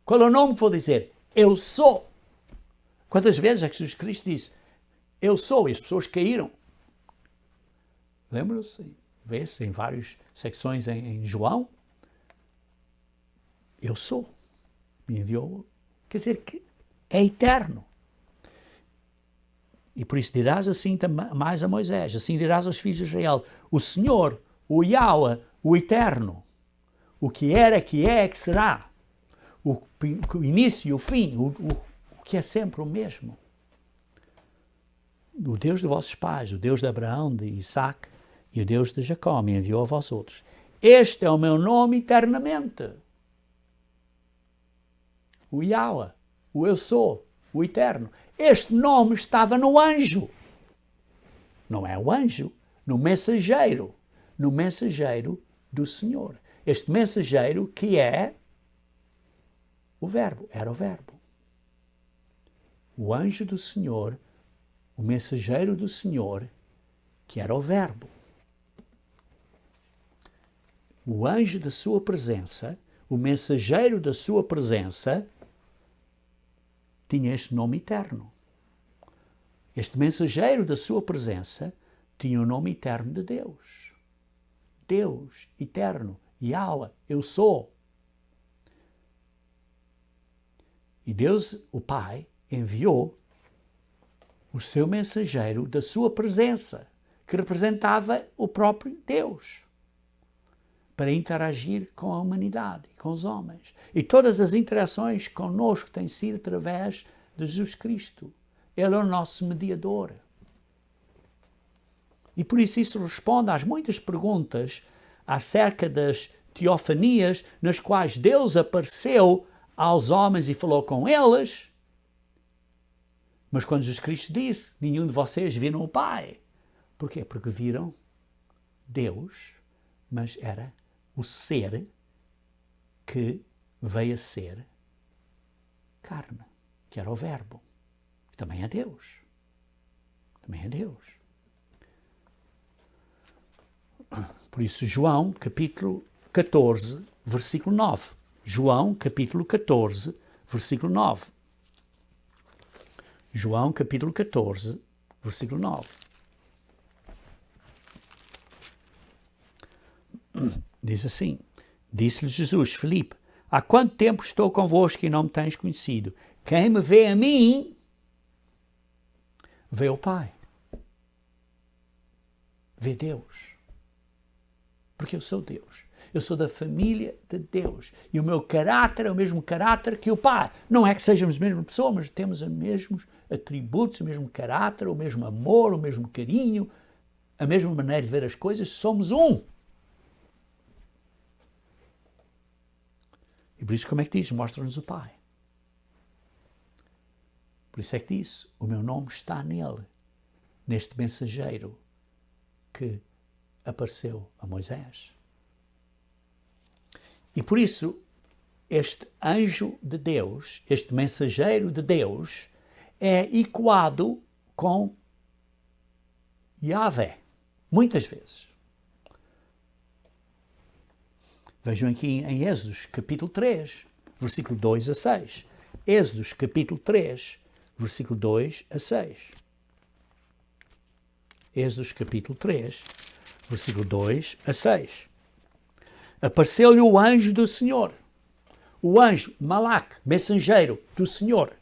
Qual é o nome que vou dizer? Eu sou. Quantas vezes é que Jesus Cristo disse: Eu sou, e as pessoas caíram? Lembram-se? Vê-se em várias secções em João. Eu sou. Me enviou. Quer dizer que é eterno. E por isso dirás assim mais a Moisés, assim dirás aos filhos de Israel: O Senhor, o Yahweh, o Eterno, o que era, que é, que será, o início e o fim, o que é sempre o mesmo. O Deus de vossos pais, o Deus de Abraão, de Isaac e o Deus de Jacó me enviou a vós outros. Este é o meu nome eternamente. O Yahweh, o Eu Sou, o Eterno. Este nome estava no anjo. Não é o anjo, no mensageiro do Senhor. Este mensageiro que é o Verbo, era o Verbo. O anjo do Senhor, o mensageiro do Senhor, que era o Verbo. O anjo da sua presença, o mensageiro da sua presença, tinha este nome eterno. Este mensageiro da sua presença tinha o nome eterno de Deus. Deus eterno, Yahweh, eu sou. E Deus, o Pai, enviou o seu mensageiro da sua presença, que representava o próprio Deus, para interagir com a humanidade, com os homens. E todas as interações conosco têm sido através de Jesus Cristo. Ele é o nosso mediador. E por isso responde às muitas perguntas acerca das teofanias nas quais Deus apareceu aos homens e falou com eles. Mas quando Jesus Cristo disse: nenhum de vocês viram o Pai. Porquê? Porque viram Deus, mas era o ser que veio a ser carne, que era o Verbo. Também é Deus. Também é Deus. Por isso, João, capítulo 14, versículo 9. João, capítulo 14, versículo 9. João, capítulo 14, versículo 9. Diz assim: Disse-lhe Jesus: Filipe, há quanto tempo estou convosco e não me tens conhecido? Quem me vê a mim, vê o Pai. Vê Deus. Porque eu sou Deus. Eu sou da família de Deus. E o meu caráter é o mesmo caráter que o Pai. Não é que sejamos a mesma pessoa, mas temos os mesmos atributos, o mesmo caráter, o mesmo amor, o mesmo carinho, a mesma maneira de ver as coisas. Somos um. E por isso, como é que diz? Mostra-nos o Pai. Por isso é que diz: o meu nome está nele, neste mensageiro que apareceu a Moisés. E por isso, este anjo de Deus, este mensageiro de Deus, é ecoado com Yahvé, muitas vezes. Vejam aqui em Êxodo, capítulo 3, versículo 2 a 6. Êxodo, capítulo 3, versículo 2 a 6. Êxodo, capítulo 3, versículo 2 a 6. Apareceu-lhe o anjo do Senhor. O anjo, Malak, mensageiro do Senhor,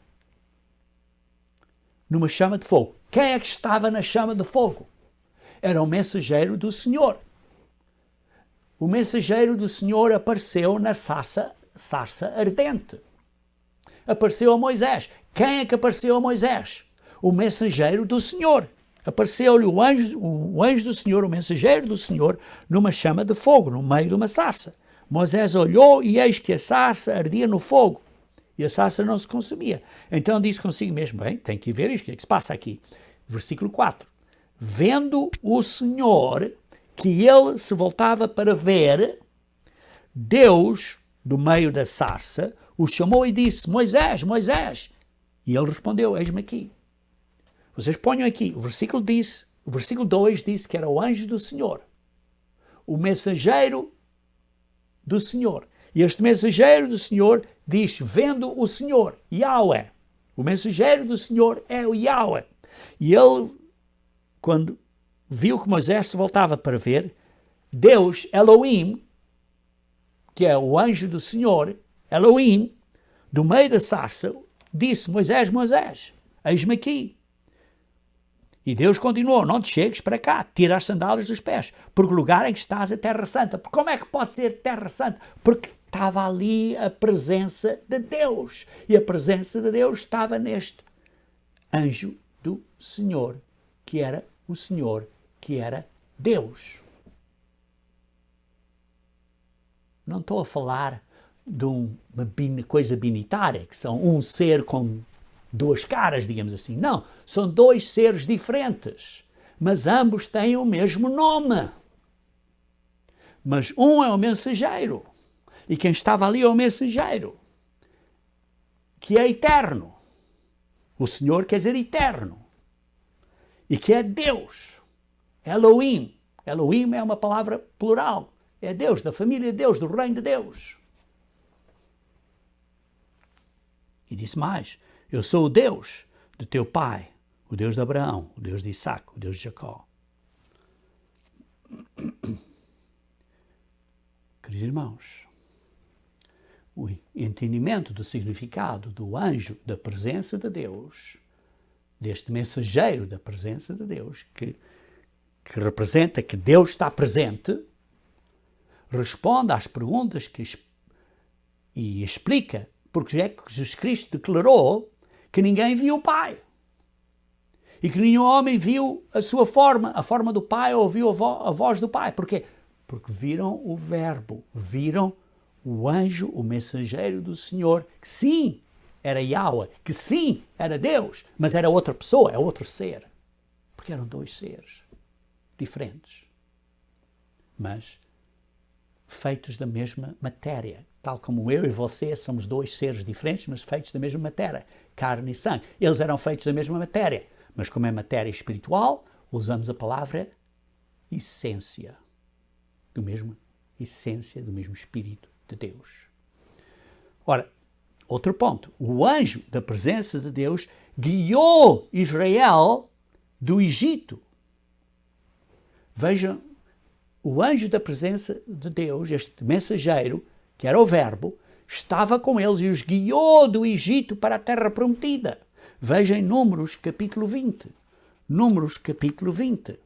numa chama de fogo. Quem é que estava na chama de fogo? Era o mensageiro do Senhor. O mensageiro do Senhor apareceu na sarça sarça ardente. Apareceu a Moisés. Quem é que apareceu a Moisés? O mensageiro do Senhor. Apareceu-lhe o anjo do Senhor, o mensageiro do Senhor, numa chama de fogo, no meio de uma sarça. Moisés olhou e eis que a sarça ardia no fogo. E a sarça não se consumia. Então disse consigo mesmo, bem, tem que ver isto, o que é que se passa aqui? Versículo 4. Vendo o Senhor que ele se voltava para ver, Deus, do meio da sarça, o chamou e disse, Moisés, Moisés. E ele respondeu, eis-me aqui. Vocês ponham aqui, o versículo 2 disse que era o anjo do Senhor, o mensageiro do Senhor. E este mensageiro do Senhor diz, vendo o Senhor, Yahweh. O mensageiro do Senhor é o Yahweh. E ele, quando viu que Moisés se voltava para ver, Deus, Elohim, que é o anjo do Senhor, Elohim, do meio da sarça, disse, Moisés, Moisés, eis-me aqui. E Deus continuou, não te chegues para cá, tira as sandálias dos pés, porque o lugar em que estás é terra santa. Como é que pode ser terra santa? Porque estava ali a presença de Deus. E a presença de Deus estava neste anjo do Senhor, que era o Senhor, que era Deus. Não estou a falar de uma coisa binitária, que são um ser com duas caras, digamos assim. Não, são dois seres diferentes, mas ambos têm o mesmo nome. Mas um é o mensageiro, e quem estava ali é o mensageiro, que é eterno. O Senhor quer dizer eterno, e que é Deus, Elohim. Elohim é uma palavra plural, é Deus, da família de Deus, do reino de Deus. E disse mais, eu sou o Deus do teu pai, o Deus de Abraão, o Deus de Isaac, o Deus de Jacó. Queridos irmãos, o entendimento do significado do anjo da presença de Deus, deste mensageiro da presença de Deus, que representa que Deus está presente, responde às perguntas e explica porque é que Jesus Cristo declarou que ninguém viu o Pai. E que nenhum homem viu a sua forma, a forma do Pai, ou ouviu a voz do Pai. Porquê? Porque viram o Verbo, viram o anjo, o mensageiro do Senhor, que sim, era Yahweh, que sim, era Deus, mas era outra pessoa, é outro ser. Porque eram dois seres diferentes, mas feitos da mesma matéria. Tal como eu e você somos dois seres diferentes, mas feitos da mesma matéria, carne e sangue. Eles eram feitos da mesma matéria, mas como é matéria espiritual, usamos a palavra essência, do mesmo Espírito de Deus. Ora, outro ponto, o anjo da presença de Deus guiou Israel do Egito. Vejam, o anjo da presença de Deus, este mensageiro, que era o Verbo, estava com eles e os guiou do Egito para a terra prometida. Vejam Números capítulo 20. Números capítulo 20.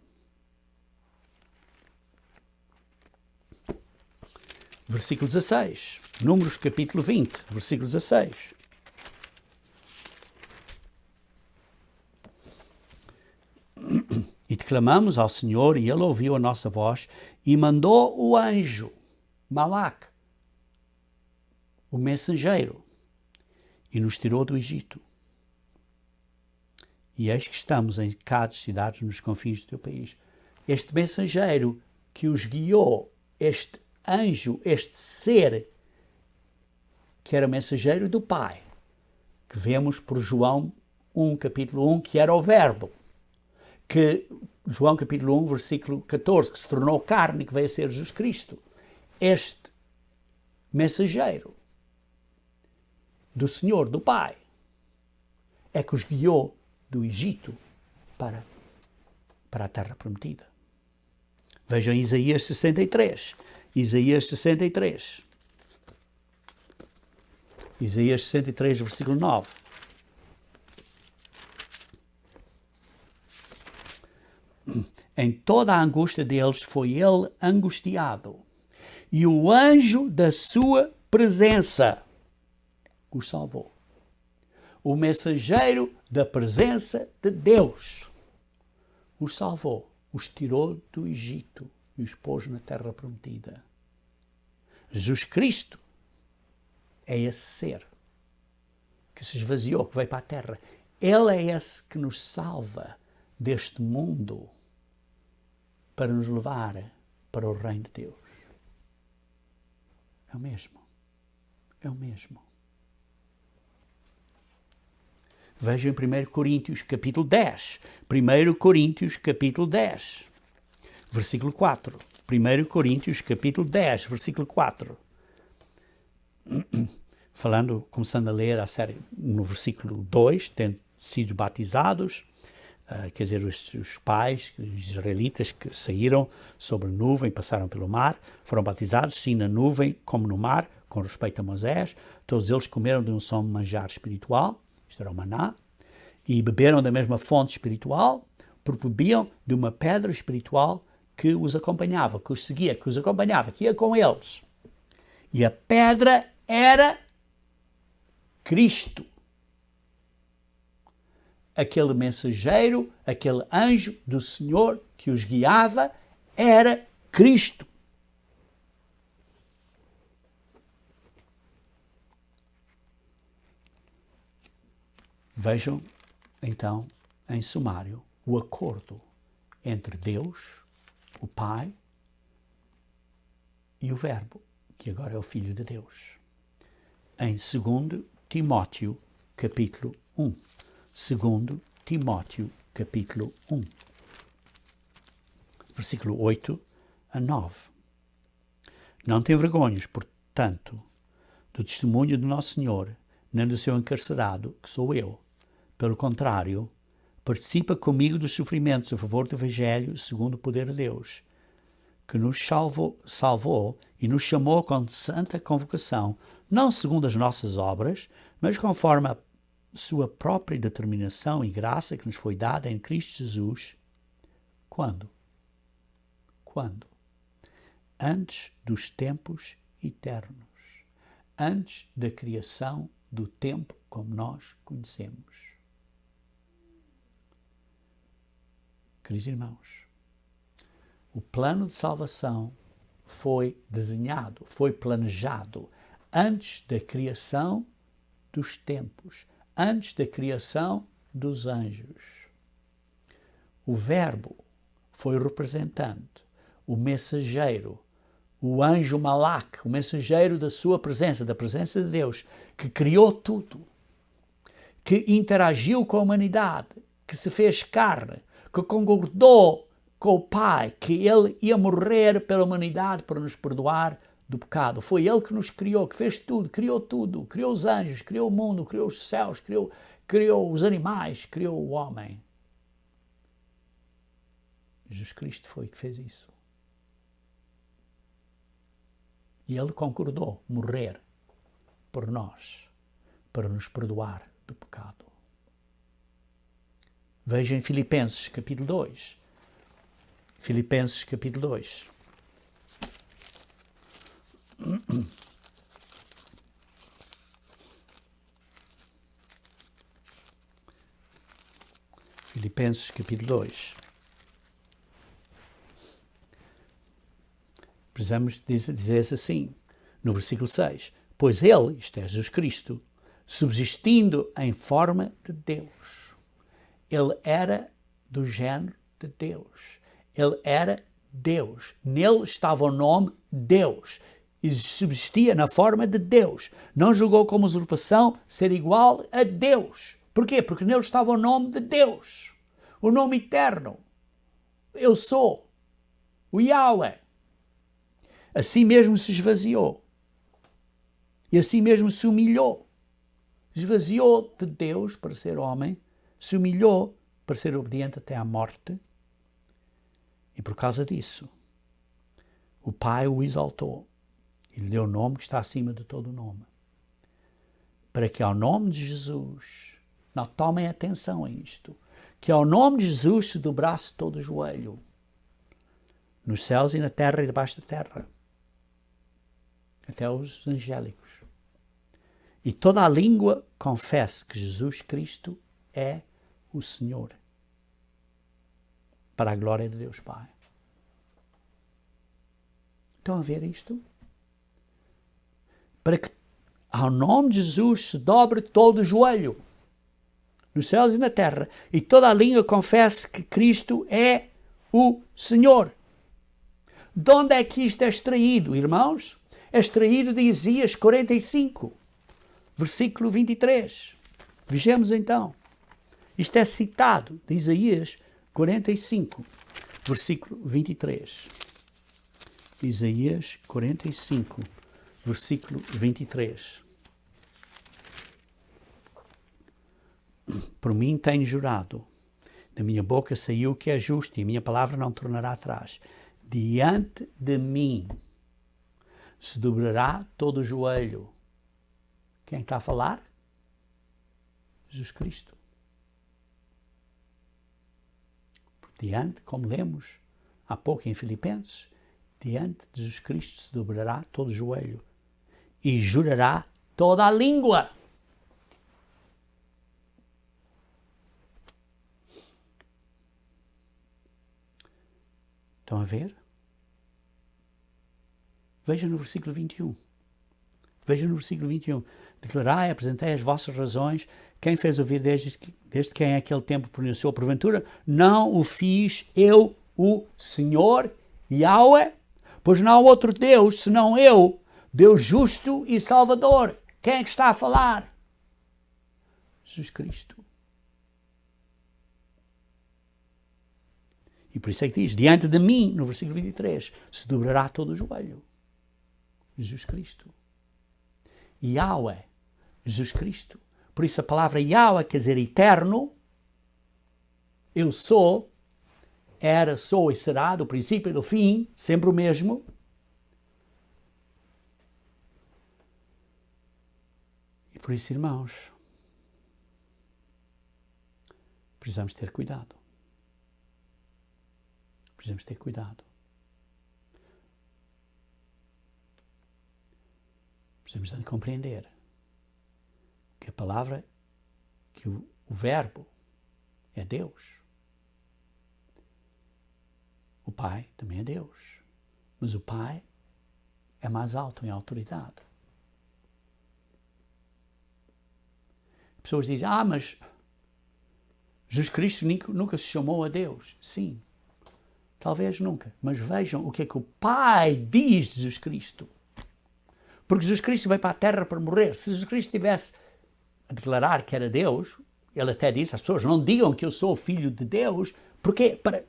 Versículo 16. Números capítulo 20, versículo 16. E declamamos ao Senhor, e Ele ouviu a nossa voz, e mandou o anjo, Malaque, o mensageiro, e nos tirou do Egito. E eis que estamos em Cádiz, cidades nos confins do teu país. Este mensageiro que os guiou, este anjo, este ser, que era mensageiro do Pai, que vemos por João 1, capítulo 1, que era o Verbo, que João capítulo 1, versículo 14, que se tornou carne, que veio a ser Jesus Cristo. Este mensageiro do Senhor, do Pai, é que os guiou do Egito para a terra prometida. Vejam Isaías 63. Isaías 63. Isaías 63, versículo 9. Em toda a angústia deles foi ele angustiado, e o anjo da sua presença os salvou. O mensageiro da presença de Deus os salvou, os tirou do Egito e os pôs na terra prometida. Jesus Cristo é esse ser que se esvaziou, que veio para a terra. Ele é esse que nos salva deste mundo para nos levar para o reino de Deus. É o mesmo. É o mesmo. Vejam em 1 Coríntios capítulo 10. 1 Coríntios capítulo 10, versículo 4. 1 Coríntios capítulo 10, versículo 4. Falando, começando a ler a série no versículo 2, tendo sido batizados, quer dizer, os pais, os israelitas que saíram sobre a nuvem, passaram pelo mar, foram batizados, sim na nuvem como no mar, com respeito a Moisés. Todos eles comeram de um só manjar espiritual, isto era o maná, e beberam da mesma fonte espiritual, porque bebiam de uma pedra espiritual que os acompanhava, que os seguia, que os acompanhava, que ia com eles. E a pedra era Cristo. Aquele mensageiro, aquele anjo do Senhor que os guiava, era Cristo. Vejam, então, em sumário, o acordo entre Deus, o Pai, e o Verbo, que agora é o Filho de Deus. Em 2 Timóteo, capítulo 1. 2 Timóteo, capítulo 1. Versículo 8 a 9. Não te envergonhes, portanto, do testemunho do nosso Senhor, nem do seu encarcerado, que sou eu. Pelo contrário, participa comigo dos sofrimentos a favor do Evangelho, segundo o poder de Deus, que nos salvou e nos chamou com santa convocação, não segundo as nossas obras, mas conforme a sua própria determinação e graça que nos foi dada em Cristo Jesus. Quando? Quando? Antes dos tempos eternos. Antes da criação do tempo como nós conhecemos. Queridos irmãos, o plano de salvação foi desenhado, foi planejado antes da criação dos tempos, antes da criação dos anjos. O Verbo foi o representante, o mensageiro, o anjo Malak, o mensageiro da sua presença, da presença de Deus, que criou tudo, que interagiu com a humanidade, que se fez carne, que concordou com o Pai, que Ele ia morrer pela humanidade para nos perdoar do pecado. Foi Ele que nos criou, que fez tudo, criou os anjos, criou o mundo, criou os céus, criou os animais, criou o homem. Jesus Cristo foi que fez isso. E Ele concordou morrer por nós, para nos perdoar do pecado. Vejam em Filipenses capítulo 2. Filipenses capítulo 2. Filipenses capítulo 2. Precisamos dizer assim, no versículo 6. Pois Ele, isto é Jesus Cristo, subsistindo em forma de Deus. Ele era do género de Deus. Ele era Deus. Nele estava o nome Deus. E subsistia na forma de Deus. Não julgou como usurpação ser igual a Deus. Porquê? Porque nele estava o nome de Deus. O nome eterno. Eu sou. O Yahweh. Assim mesmo se esvaziou. E assim mesmo se humilhou. Esvaziou de Deus para ser homem. Se humilhou para ser obediente até à morte. E por causa disso, o Pai o exaltou e lhe deu o nome que está acima de todo o nome. Para que ao nome de Jesus, não tomem atenção a isto, que ao nome de Jesus se dobrasse todo o joelho, nos céus e na terra e debaixo da terra, até os angélicos, e toda a língua confesse que Jesus Cristo é o Senhor, para a glória de Deus Pai. Estão a ver isto? Para que ao nome de Jesus se dobre todo o joelho, nos céus e na terra, e toda a língua confesse que Cristo é o Senhor. De onde é que isto é extraído, irmãos? É extraído de Isaías 45, versículo 23. Vejamos então. Isto é citado de Isaías 45, versículo 23. Isaías 45, versículo 23. Por mim tenho jurado, da minha boca saiu o que é justo, e a minha palavra não tornará atrás. Diante de mim se dobrará todo o joelho. Quem está a falar? Jesus Cristo. Diante, como lemos há pouco em Filipenses, diante de Jesus Cristo se dobrará todo o joelho e jurará toda a língua. Estão a ver? Vejam no versículo 21. Vejam no versículo 21. Declarai, apresentei as vossas razões. Quem fez ouvir desde quem aquele tempo pronunciou, porventura, não o fiz eu, o Senhor, Yahweh? Pois não há outro Deus, senão eu, Deus justo e Salvador. Quem é que está a falar? Jesus Cristo. E por isso é que diz, diante de mim, no versículo 23, se dobrará todo o joelho. Jesus Cristo. Yahweh, Jesus Cristo. Por isso a palavra Yahweh quer dizer eterno. Eu sou, era, sou e será, do princípio e do fim, sempre o mesmo. E por isso, irmãos, precisamos ter cuidado. Precisamos ter cuidado. Precisamos de compreender que a palavra, que o verbo é Deus. O Pai também é Deus. Mas o Pai é mais alto em autoridade. Pessoas dizem, mas Jesus Cristo nunca se chamou a Deus. Sim, talvez nunca. Mas vejam o que é que o Pai diz de Jesus Cristo. Porque Jesus Cristo veio para a terra para morrer. Se Jesus Cristo estivesse a declarar que era Deus, ele até disse às pessoas, não digam que eu sou filho de Deus. Porquê? Para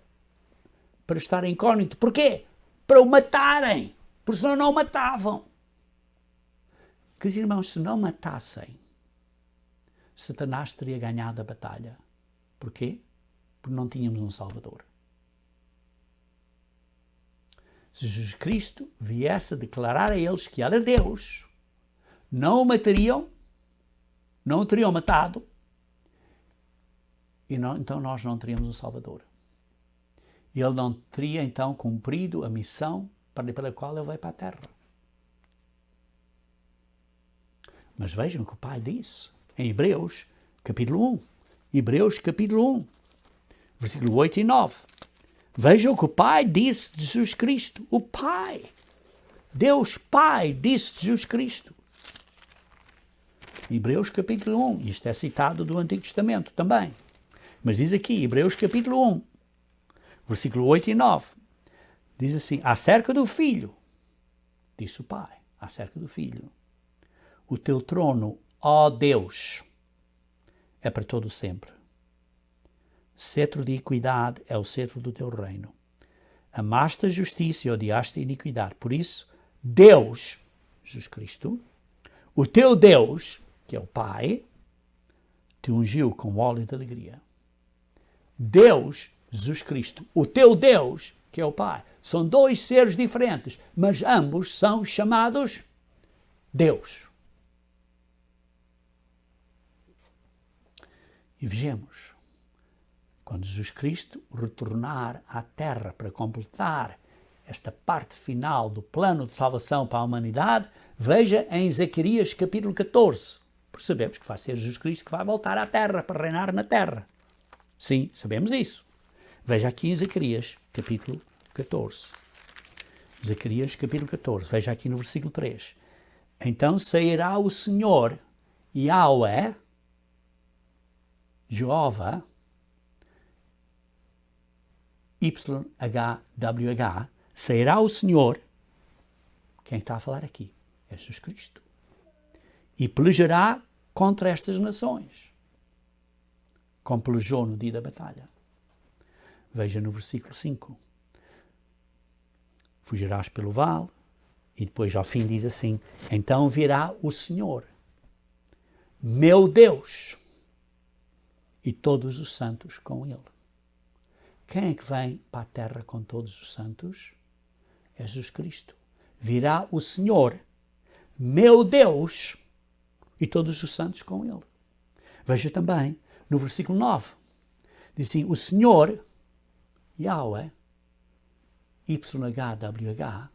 estar incógnito. Porquê? Para o matarem. Porque senão não o matavam. Queridos irmãos, se não matassem, Satanás teria ganhado a batalha. Porquê? Porque não tínhamos um Salvador. Se Jesus Cristo viesse a declarar a eles que era Deus, não o matariam, não o teriam matado, e então nós não teríamos um Salvador. E ele não teria então cumprido a missão pela qual ele veio para a terra. Mas vejam o que o Pai disse em Hebreus capítulo 1. Hebreus capítulo 1, versículo 8 e 9. Vejam o que o Pai disse de Jesus Cristo. O Pai, Deus Pai, disse de Jesus Cristo. Hebreus capítulo 1. Isto é citado do Antigo Testamento também. Mas diz aqui, Hebreus capítulo 1, versículo 8 e 9. Diz assim, acerca do Filho, disse o Pai, acerca do Filho. O teu trono, ó Deus, é para todo sempre. Cetro de equidade é o cetro do teu reino. Amaste a justiça e odiaste a iniquidade. Por isso, Deus, Jesus Cristo, o teu Deus, que é o Pai, te ungiu com óleo de alegria. Deus, Jesus Cristo, o teu Deus, que é o Pai. São dois seres diferentes, mas ambos são chamados Deus. E vejamos, quando Jesus Cristo retornar à terra para completar esta parte final do plano de salvação para a humanidade, veja em Zacarias capítulo 14. Porque sabemos que vai ser Jesus Cristo que vai voltar à terra para reinar na terra. Sim, sabemos isso. Veja aqui em Zacarias, capítulo 14. Zacarias, capítulo 14. Veja aqui no versículo 3. Então sairá o Senhor, Yahweh, Jeová, YHWH, sairá o Senhor, quem está a falar aqui? É Jesus Cristo. E pelejará contra estas nações, como pelejou no dia da batalha. Veja no versículo 5. Fugirás pelo vale, e depois ao fim diz assim, então virá o Senhor, meu Deus, e todos os santos com ele. Quem é que vem para a terra com todos os santos? É Jesus Cristo. Virá o Senhor, meu Deus, e todos os santos com ele. Veja também no versículo 9. Diz assim, o Senhor, Yahweh, YHWH,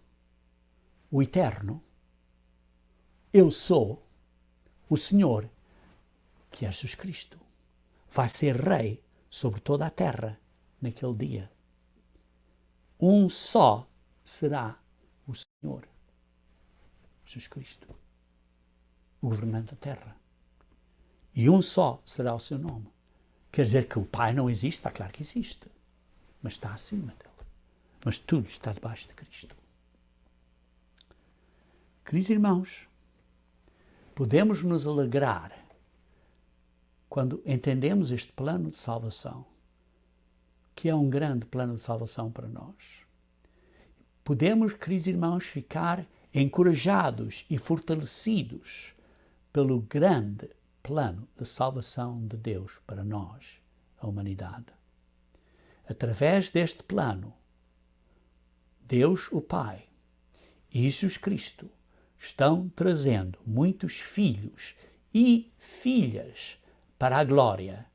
o Eterno, eu sou o Senhor, que é Jesus Cristo. Vai ser rei sobre toda a terra naquele dia. Um só será o Senhor, Jesus Cristo, o governante da terra. E um só será o seu nome. Quer dizer que o Pai não existe? Está claro que existe, mas está acima dele. Mas tudo está debaixo de Cristo. Queridos irmãos, podemos nos alegrar quando entendemos este plano de salvação, que é um grande plano de salvação para nós. Podemos, queridos irmãos, ficar encorajados e fortalecidos pelo grande plano de salvação de Deus para nós, a humanidade. Através deste plano, Deus, o Pai, e Jesus Cristo estão trazendo muitos filhos e filhas para a glória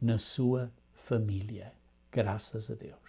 na sua família. Graças a Deus.